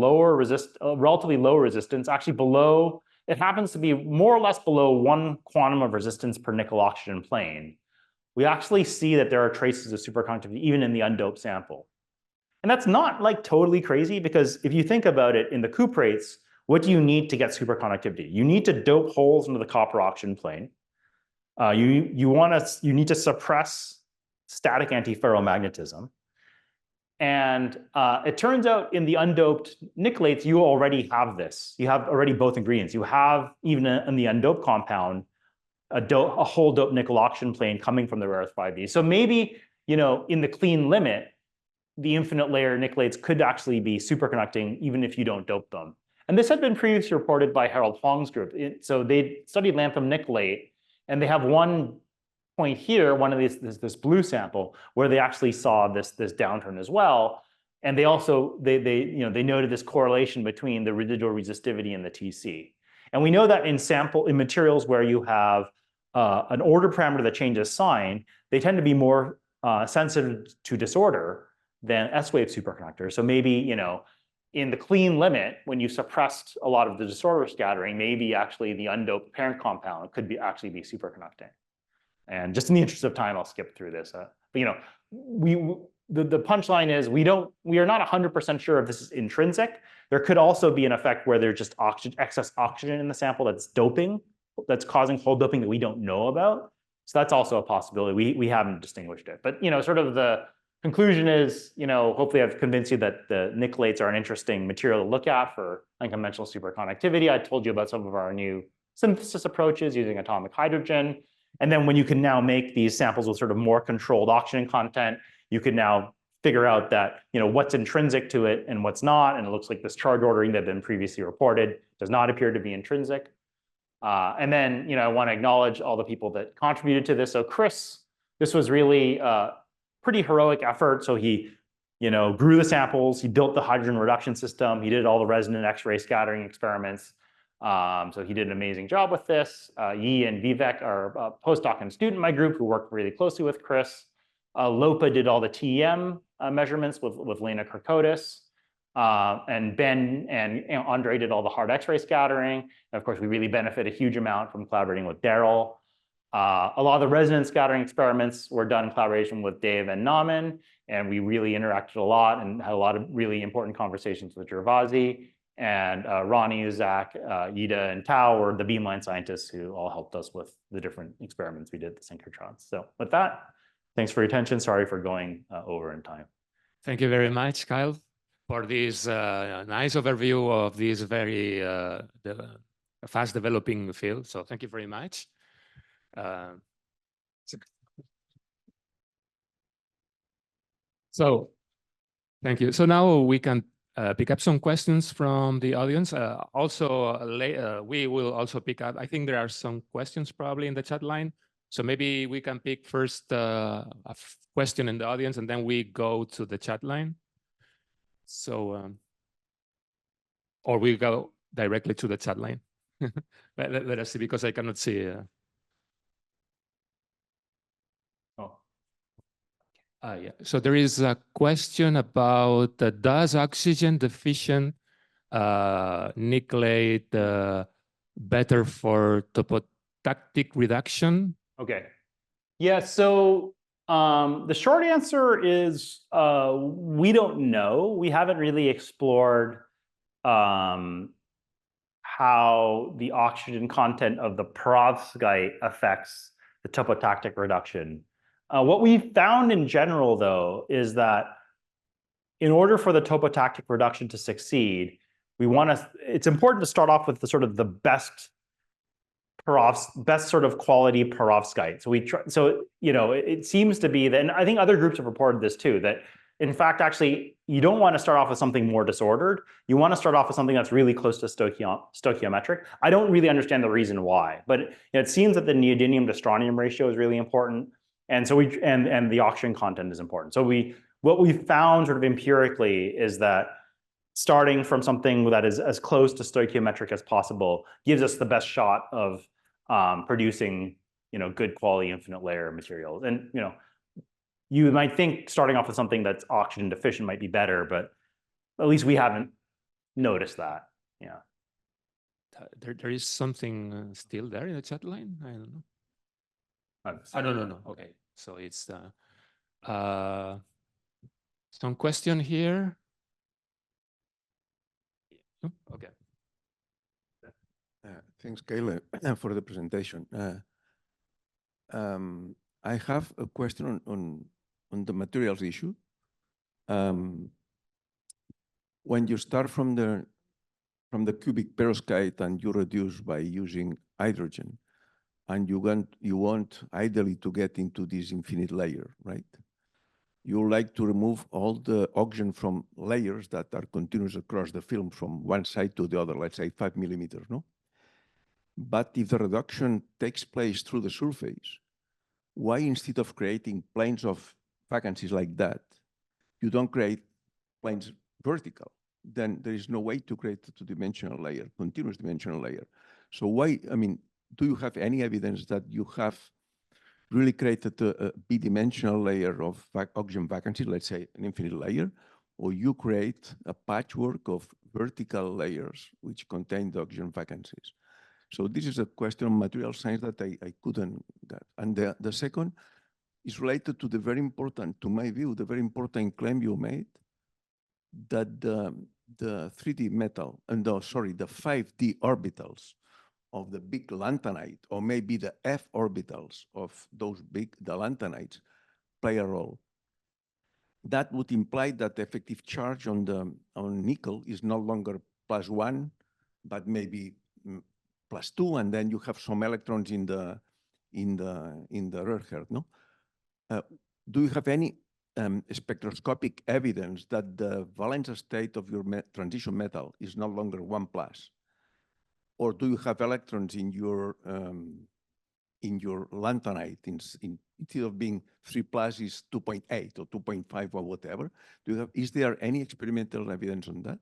relatively low resistance, actually below, it happens to be more or less below 1 quantum of resistance per nickel oxygen plane. We actually see that there are traces of superconductivity even in the undoped sample. And that's not like totally crazy, because if you think about it in the cuprates, what do you need to get superconductivity? You need to dope holes into the copper oxygen plane. You need to suppress static antiferromagnetism. And it turns out in the undoped nickelates, you already have this. You have already both ingredients. You have, even in the undoped compound, a whole doped nickel oxygen plane coming from the rare earth 5e. So maybe, in the clean limit, the infinite layer nickelates could actually be superconducting even if you don't dope them. And this had been previously reported by Harold Huang's group. So they studied lanthanum nickelate, and they have one point here, one of this blue sample, where they actually saw this downturn as well. And they also they noted this correlation between the residual resistivity and the TC. And we know that in materials where you have an order parameter that changes sign, they tend to be more sensitive to disorder than S-wave superconductors. So maybe, in the clean limit, when you suppressed a lot of the disorder scattering, maybe actually the undoped parent compound could actually be superconducting. And just in the interest of time, I'll skip through this. But the punchline is we are not 100% sure if this is intrinsic. There could also be an effect where there's just excess oxygen in the sample that's doping, that's causing whole doping that we don't know about. So that's also a possibility. We haven't distinguished it. But sort of the conclusion is, hopefully I've convinced you that the nickelates are an interesting material to look at for unconventional superconductivity. I told you about some of our new synthesis approaches using atomic hydrogen. And then when you can now make these samples with sort of more controlled oxygen content, you can now figure out that, what's intrinsic to it and what's not. And it looks like this charge ordering that had been previously reported does not appear to be intrinsic. And then, I want to acknowledge all the people that contributed to this. So Chris, this was really a pretty heroic effort. So he, grew the samples, he built the hydrogen reduction system, he did all the resonant X-ray scattering experiments. So he did an amazing job with this. Yi and Vivek are a postdoc and student in my group who worked really closely with Chris. Lopa did all the TEM measurements with Lena Kirkotis. And Ben and Andre did all the hard X-ray scattering. And of course, we really benefit a huge amount from collaborating with Daryl. A lot of the resonance scattering experiments were done in collaboration with Dave and Naman, and we really interacted a lot and had a lot of really important conversations with Gervasi. And Ronnie, Zach, Ida, and Tao were the beamline scientists who all helped us with the different experiments we did at the synchrotrons. So with that, thanks for your attention. Sorry for going over in time. Thank you very much, Kyle, for this nice overview of this very fast developing field. So thank you very much. So thank you. So now we can pick up some questions from the audience. We will also pick up, I think there are some questions probably in the chat line. So maybe we can pick first a question in the audience and then we go to the chat line. So, or we go directly to the chat line. Let us see, because I cannot see. Yeah. So there is a question about does oxygen deficient nickelate better for topotactic reduction? Okay. Yeah. So the short answer is we don't know. We haven't really explored how the oxygen content of the perovskite affects the topotactic reduction. What we found in general, though, is that in order for the topotactic reduction to succeed, it's important to start off with the best sort of quality perovskite. So it seems to be that, and I think other groups have reported this too, that in fact, actually, you don't want to start off with something more disordered. You want to start off with something that's really close to stoichiometric. I don't really understand the reason why, but it seems that the neodymium to strontium ratio is really important. And so and the oxygen content is important. So what we found sort of empirically is that starting from something that is as close to stoichiometric as possible gives us the best shot of producing, good quality infinite layer materials. And you might think starting off with something that's oxygen deficient might be better, but at least we haven't noticed that. Yeah. There is something still there in the chat line. I don't know. No. Okay, so it's some question here. Okay. Thanks, Kyle, for the presentation. I have a question on the materials issue. When you start from the cubic perovskite and you reduce by using hydrogen, and you want ideally to get into this infinite layer, right? You like to remove all the oxygen from layers that are continuous across the film from one side to the other, let's say 5 millimeters, no? But if the reduction takes place through the surface, why instead of creating planes of vacancies like that, you don't create planes vertical? Then there is no way to create a two-dimensional layer, continuous dimensional layer. So why, do you have any evidence that you have really created a bidimensional layer of oxygen vacancy, let's say an infinite layer, or you create a patchwork of vertical layers which contain the oxygen vacancies? So this is a question of material science that I couldn't get. And the second is related to to my view, the very important claim you made that the 3D metal, the 5D orbitals of the big lanthanide, or maybe the F orbitals of those the lanthanides play a role. That would imply that the effective charge on nickel is no longer +1, but maybe +2, and then you have some electrons in the Röhrherd, no? Do you have any spectroscopic evidence that the valence state of your transition metal is no longer 1+? Or do you have electrons in your lanthanide instead of being 3+ is 2.8 or 2.5 or whatever? Is there any experimental evidence on that?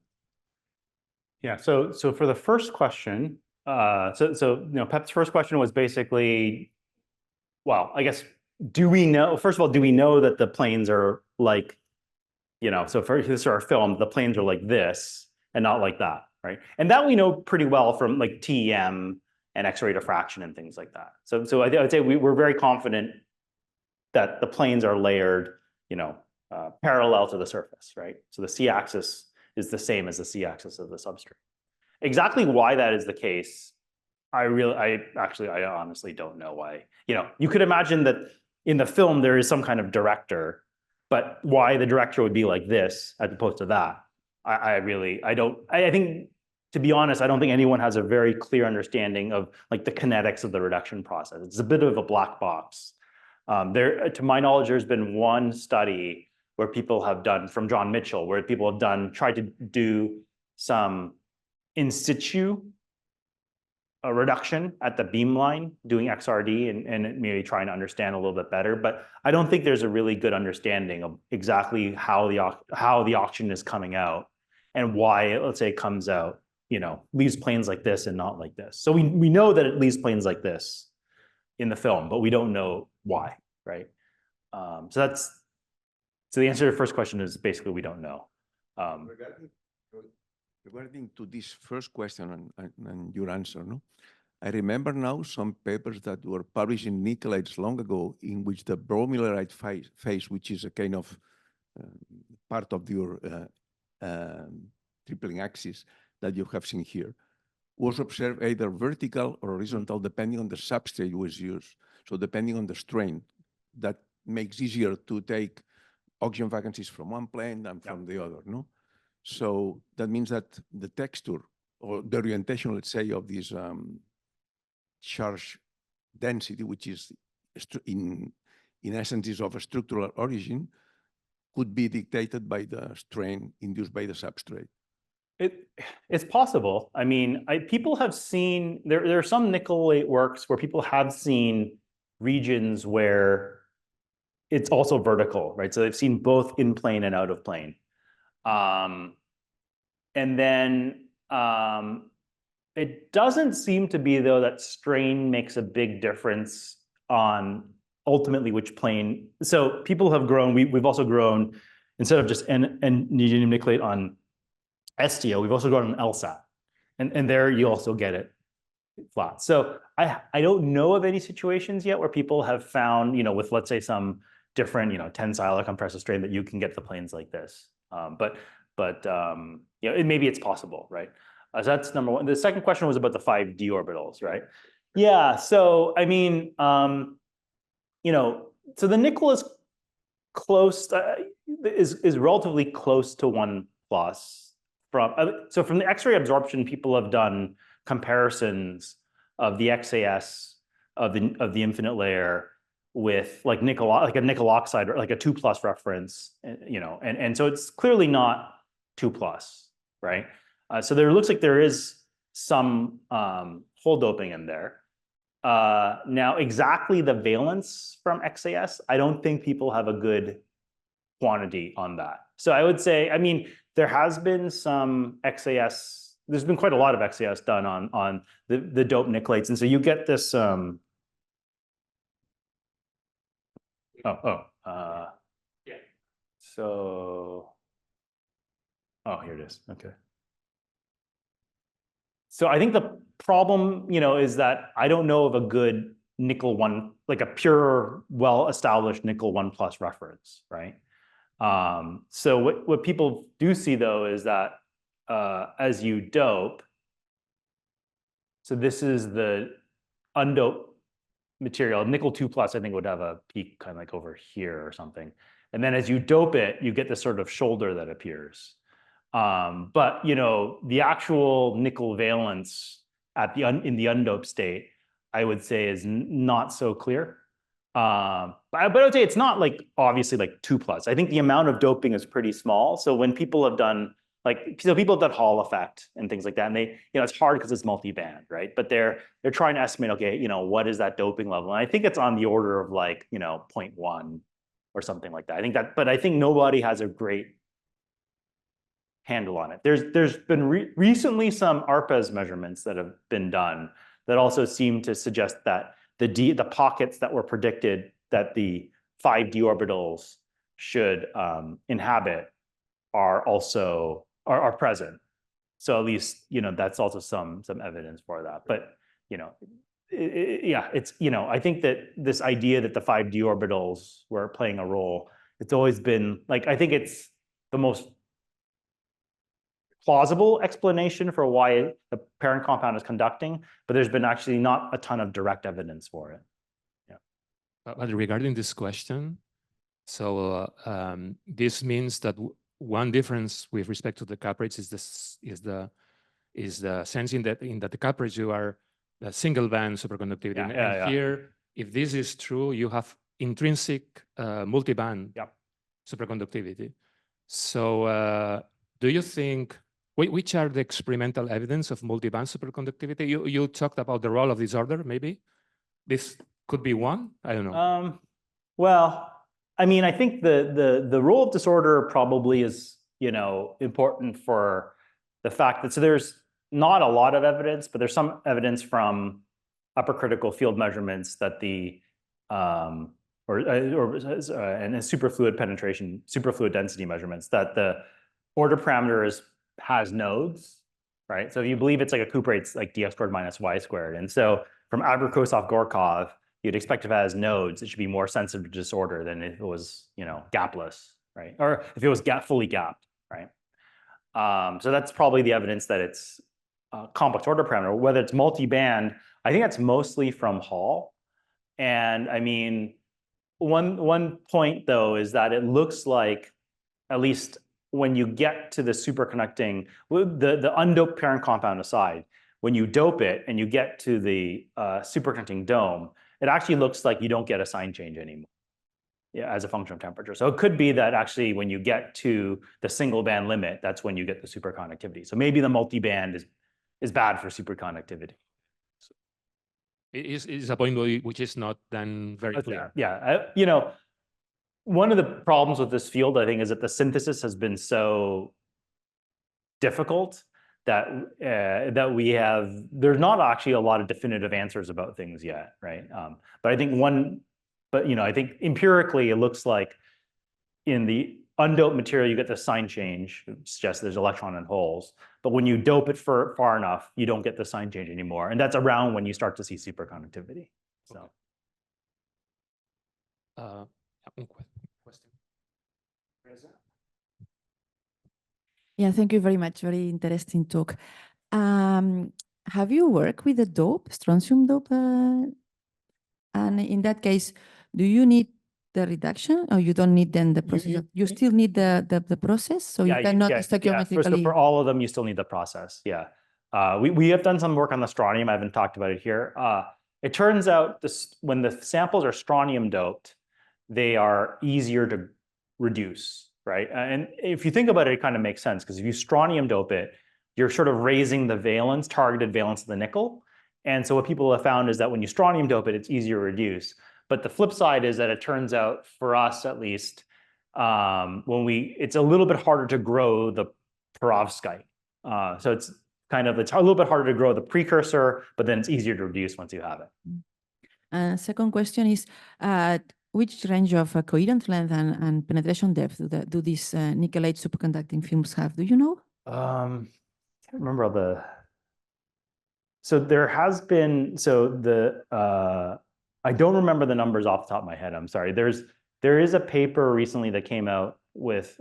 Yeah. So for the first question, Pep's first question was basically, well, I guess, do we know? First of all, do we know that the planes are like, so for this our film, the planes are like this and not like that, right? And that we know pretty well from like TEM and X-ray diffraction and things like that. So I would say we're very confident that the planes are layered, parallel to the surface, right? So the C-axis is the same as the C-axis of the substrate. Exactly why that is the case, I honestly don't know why. You could imagine that in the film there is some kind of director, but why the director would be like this as opposed to that, I think, to be honest, I don't think anyone has a very clear understanding of like the kinetics of the reduction process. It's a bit of a black box. To my knowledge, there's been one study where people have done, from John Mitchell, where people have tried to do some in situ a reduction at the beamline, doing XRD and maybe trying to understand a little bit better. But I don't think there's a really good understanding of exactly how the oxygen is coming out and why, let's say, it comes out, leaves planes like this and not like this. So we know that it leaves planes like this in the film, but we don't know why, right? So the answer to the first question is basically we don't know. Regarding to this first question and your answer, no? I remember now some papers that were published in Nickelates long ago in which the bromelauride phase, which is a kind of part of your tripling axis that you have seen here, was observed either vertical or horizontal depending on the substrate was used. So depending on the strain, that makes easier to take oxygen vacancies from one plane than from the other, no? So that means that the texture or the orientation, let's say, of this charge density, which is in essence is of a structural origin, could be dictated by the strain induced by the substrate. It's possible. I mean, people have seen, there are some nickelate works where people have seen regions where it's also vertical, right? So they've seen both in plane and out of plane. And then it doesn't seem to be, though, that strain makes a big difference on ultimately which plane. So people have grown, we've also grown, instead of just neodymium nickelate on STO, we've also grown on LSAT. And there you also get it flat. So I don't know of any situations yet where people have found, with, let's say, some different, tensile or compressive strain that you can get the planes like this. But maybe it's possible, right? So that's number one. The second question was about the 5d orbitals, right? Yeah. So I mean, so the nickel is close, is relatively close to 1+. So from the X-ray absorption, people have done comparisons of the XAS of the infinite layer with like a nickel oxide or like a 2+ reference, and so it's clearly not 2+, right? So there looks like there is some hole doping in there. Now, exactly the valence from XAS, I don't think people have a good quantity on that. So I would say, I mean, there has been some XAS, there's been quite a lot of XAS done on the dope nickelates, and so you get this. Here it is. Okay. So I think the problem, is that I don't know of a good nickel 1, like a pure, well-established nickel 1+ reference, right? So what people do see, though, is that as you dope, so this is the undoped material, nickel 2+, I think, would have a peak kind of like over here or something. And then as you dope it, you get this sort of shoulder that appears. But the actual nickel valence in the undoped state, I would say, is not so clear. But I would say it's not like obviously like 2+. I think the amount of doping is pretty small. So when people have done people have done Hall effect and things like that, and they, it's hard because it's multi-band, right? But they're trying to estimate, okay, what is that doping level? And I think it's on the order of like, 0.1 or something like that. But I think nobody has a great handle on it. There's been recently some ARPA's measurements that have been done that also seem to suggest that the pockets that were predicted that the 5d orbitals should inhabit are also are present. So at least that's also some evidence for that. But yeah, it's I think that this idea that the 5d orbitals were playing a role, it's always been like, I think it's the most plausible explanation for why the parent compound is conducting, but there's been actually not a ton of direct evidence for it. Yeah. But regarding this question, so this means that one difference with respect to the cuprates is the sense in that the cuprates you are the single band superconductivity. And here, if this is true, you have intrinsic multi-band superconductivity. So do you think, which are the experimental evidence of multi-band superconductivity? You talked about the role of disorder, maybe? This could be one? I don't know. Well, I mean, I think the role of disorder probably is, important for the fact that, so there's not a lot of evidence, but there's some evidence from upper critical field measurements that the and superfluid penetration, superfluid density measurements, that the order parameter has nodes, right? So if you believe it's like a cuprate, it's like dx squared minus y squared. And so from Abrikosov-Gorkov, you'd expect if it has nodes, it should be more sensitive to disorder than if it was, gapless, right? Or if it was fully gapped, right? So that's probably the evidence that it's a complex order parameter. Whether it's multi-band, I think that's mostly from Hall. And I mean, one point though is that it looks like, at least when you get to the superconducting, the undoped parent compound aside, when you dope it and you get to the superconducting dome, it actually looks like you don't get a sign change anymore as a function of temperature. So it could be that actually when you get to the single band limit, that's when you get the superconductivity. So maybe the multi-band is bad for superconductivity. So it is a point which is not then very clear. Yeah, one of the problems with this field, I think, is that the synthesis has been so difficult that there's not actually a lot of definitive answers about things yet, right? But I think I think empirically it looks like in the undoped material you get the sign change, it suggests there's electron and holes. But when you dope it far enough, you don't get the sign change anymore, and that's around when you start to see superconductivity. So. Question. Yeah, thank you very much. Very interesting talk. Have you worked with the dope, strontium dope? And in that case, do you need the reduction, or you don't need then the process? You still need the process, so you cannot stoichiometrically. So for all of them, you still need the process. Yeah, we have done some work on the strontium. I haven't talked about it here. It turns out when the samples are strontium doped, they are easier to reduce, right? And if you think about it, it kind of makes sense, because if you strontium dope it, you're sort of raising the valence, targeted valence of the nickel. And so what people have found is that when you strontium dope it, it's easier to reduce. But the flip side is that it turns out, for us at least, it's a little bit harder to grow the perovskite. So it's a little bit harder to grow the precursor, but then it's easier to reduce once you have it. Second question is, which range of coherent length and penetration depth do these nickelate superconducting films have? Do you know? I can't remember so there has been, I don't remember the numbers off the top of my head, I'm sorry. There is a paper recently that came out with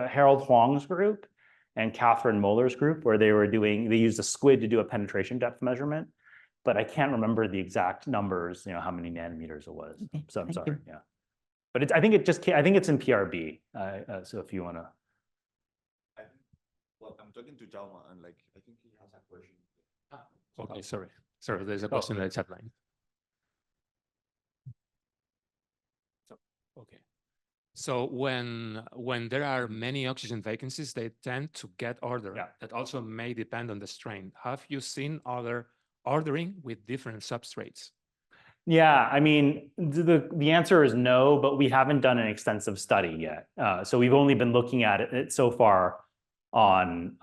Harold Huang's group and Catherine Muller's group, where they used a squid to do a penetration depth measurement, but I can't remember the exact numbers, how many nanometers it was. Okay, so I'm sorry, you. yeah. But I think it's in PRB, so if you want to. Well, I'm talking to Jalma, and I think he has a question. Okay, sorry. There's a question in the chat line. Okay. So when there are many oxygen vacancies, they tend to get ordered. Yeah. That also may depend on the strain. Have you seen other ordering with different substrates? Yeah, I mean, the answer is no, but we haven't done an extensive study yet. So we've only been looking at it so far on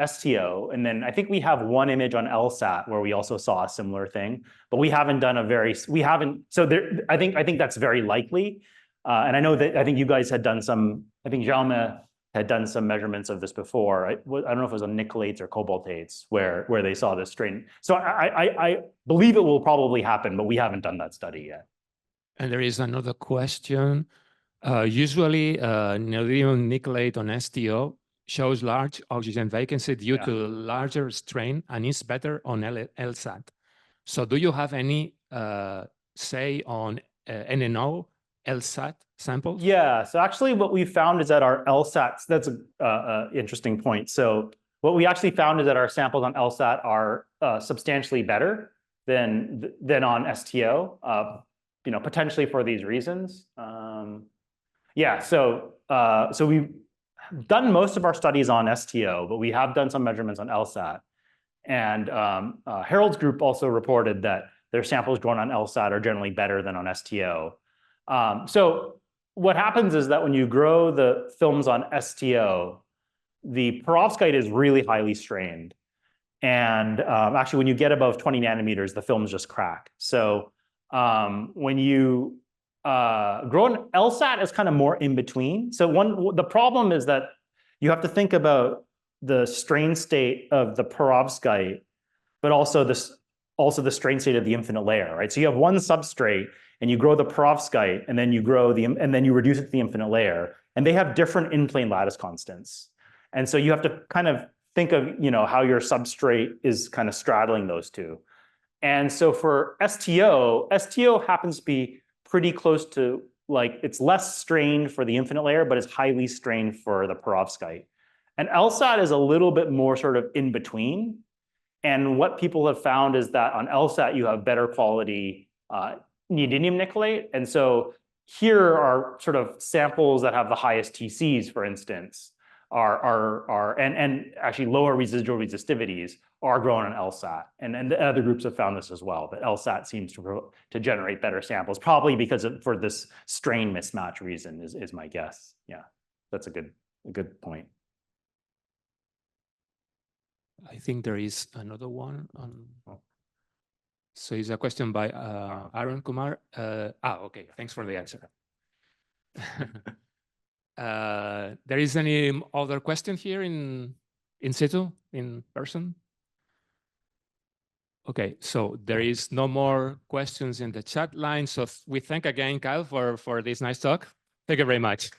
STO, and then I think we have one image on LSAT where we also saw a similar thing, but we haven't done so there. I think that's very likely, and I know that I think you guys had done some. I think Jaume had done some measurements of this before. I don't know if it was on nickelates or cobaltates where they saw this strain. So I believe it will probably happen, but we haven't done that study yet. And there is another question. Usually, neodymium nickelate on STO shows large oxygen vacancy due to larger strain and is better on LSAT. So do you have any say on NNO LSAT samples? Yeah, so actually what we found is that our LSATs, that's an interesting point. So what we actually found is that our samples on LSAT are substantially better than on STO, potentially for these reasons. Yeah, so we've done most of our studies on STO, but we have done some measurements on LSAT. And Harold's group also reported that their samples drawn on LSAT are generally better than on STO. So what happens is that when you grow the films on STO, the perovskite is really highly strained. And actually, when you get above 20 nanometers, the films just crack. So when you grow an LSAT is kind of more in between. So the problem is that you have to think about the strain state of the perovskite, but also the strain state of the infinite layer, right? So you have one substrate and you grow the perovskite, and then you reduce it to the infinite layer, and they have different in-plane lattice constants. And so you have to kind of think of how your substrate is kind of straddling those two. And so for STO happens to be pretty close to, like, it's less strained for the infinite layer, but it's highly strained for the perovskite. And LSAT is a little bit more sort of in between. And what people have found is that on LSAT, you have better quality neodymium nickelate. And so here are sort of samples that have the highest TCs, for instance, and actually lower residual resistivities are grown on LSAT. And the other groups have found this as well, that LSAT seems to generate better samples, probably because for this strain mismatch reason is my guess. Yeah, that's a good point. I think there is another one on. So it's a question by Arun Kumar. Okay, thanks for the answer. There is any other question here in situ, in person? Okay, so there is no more questions in the chat line. So we thank again, Kyle, for this nice talk. Thank you very much.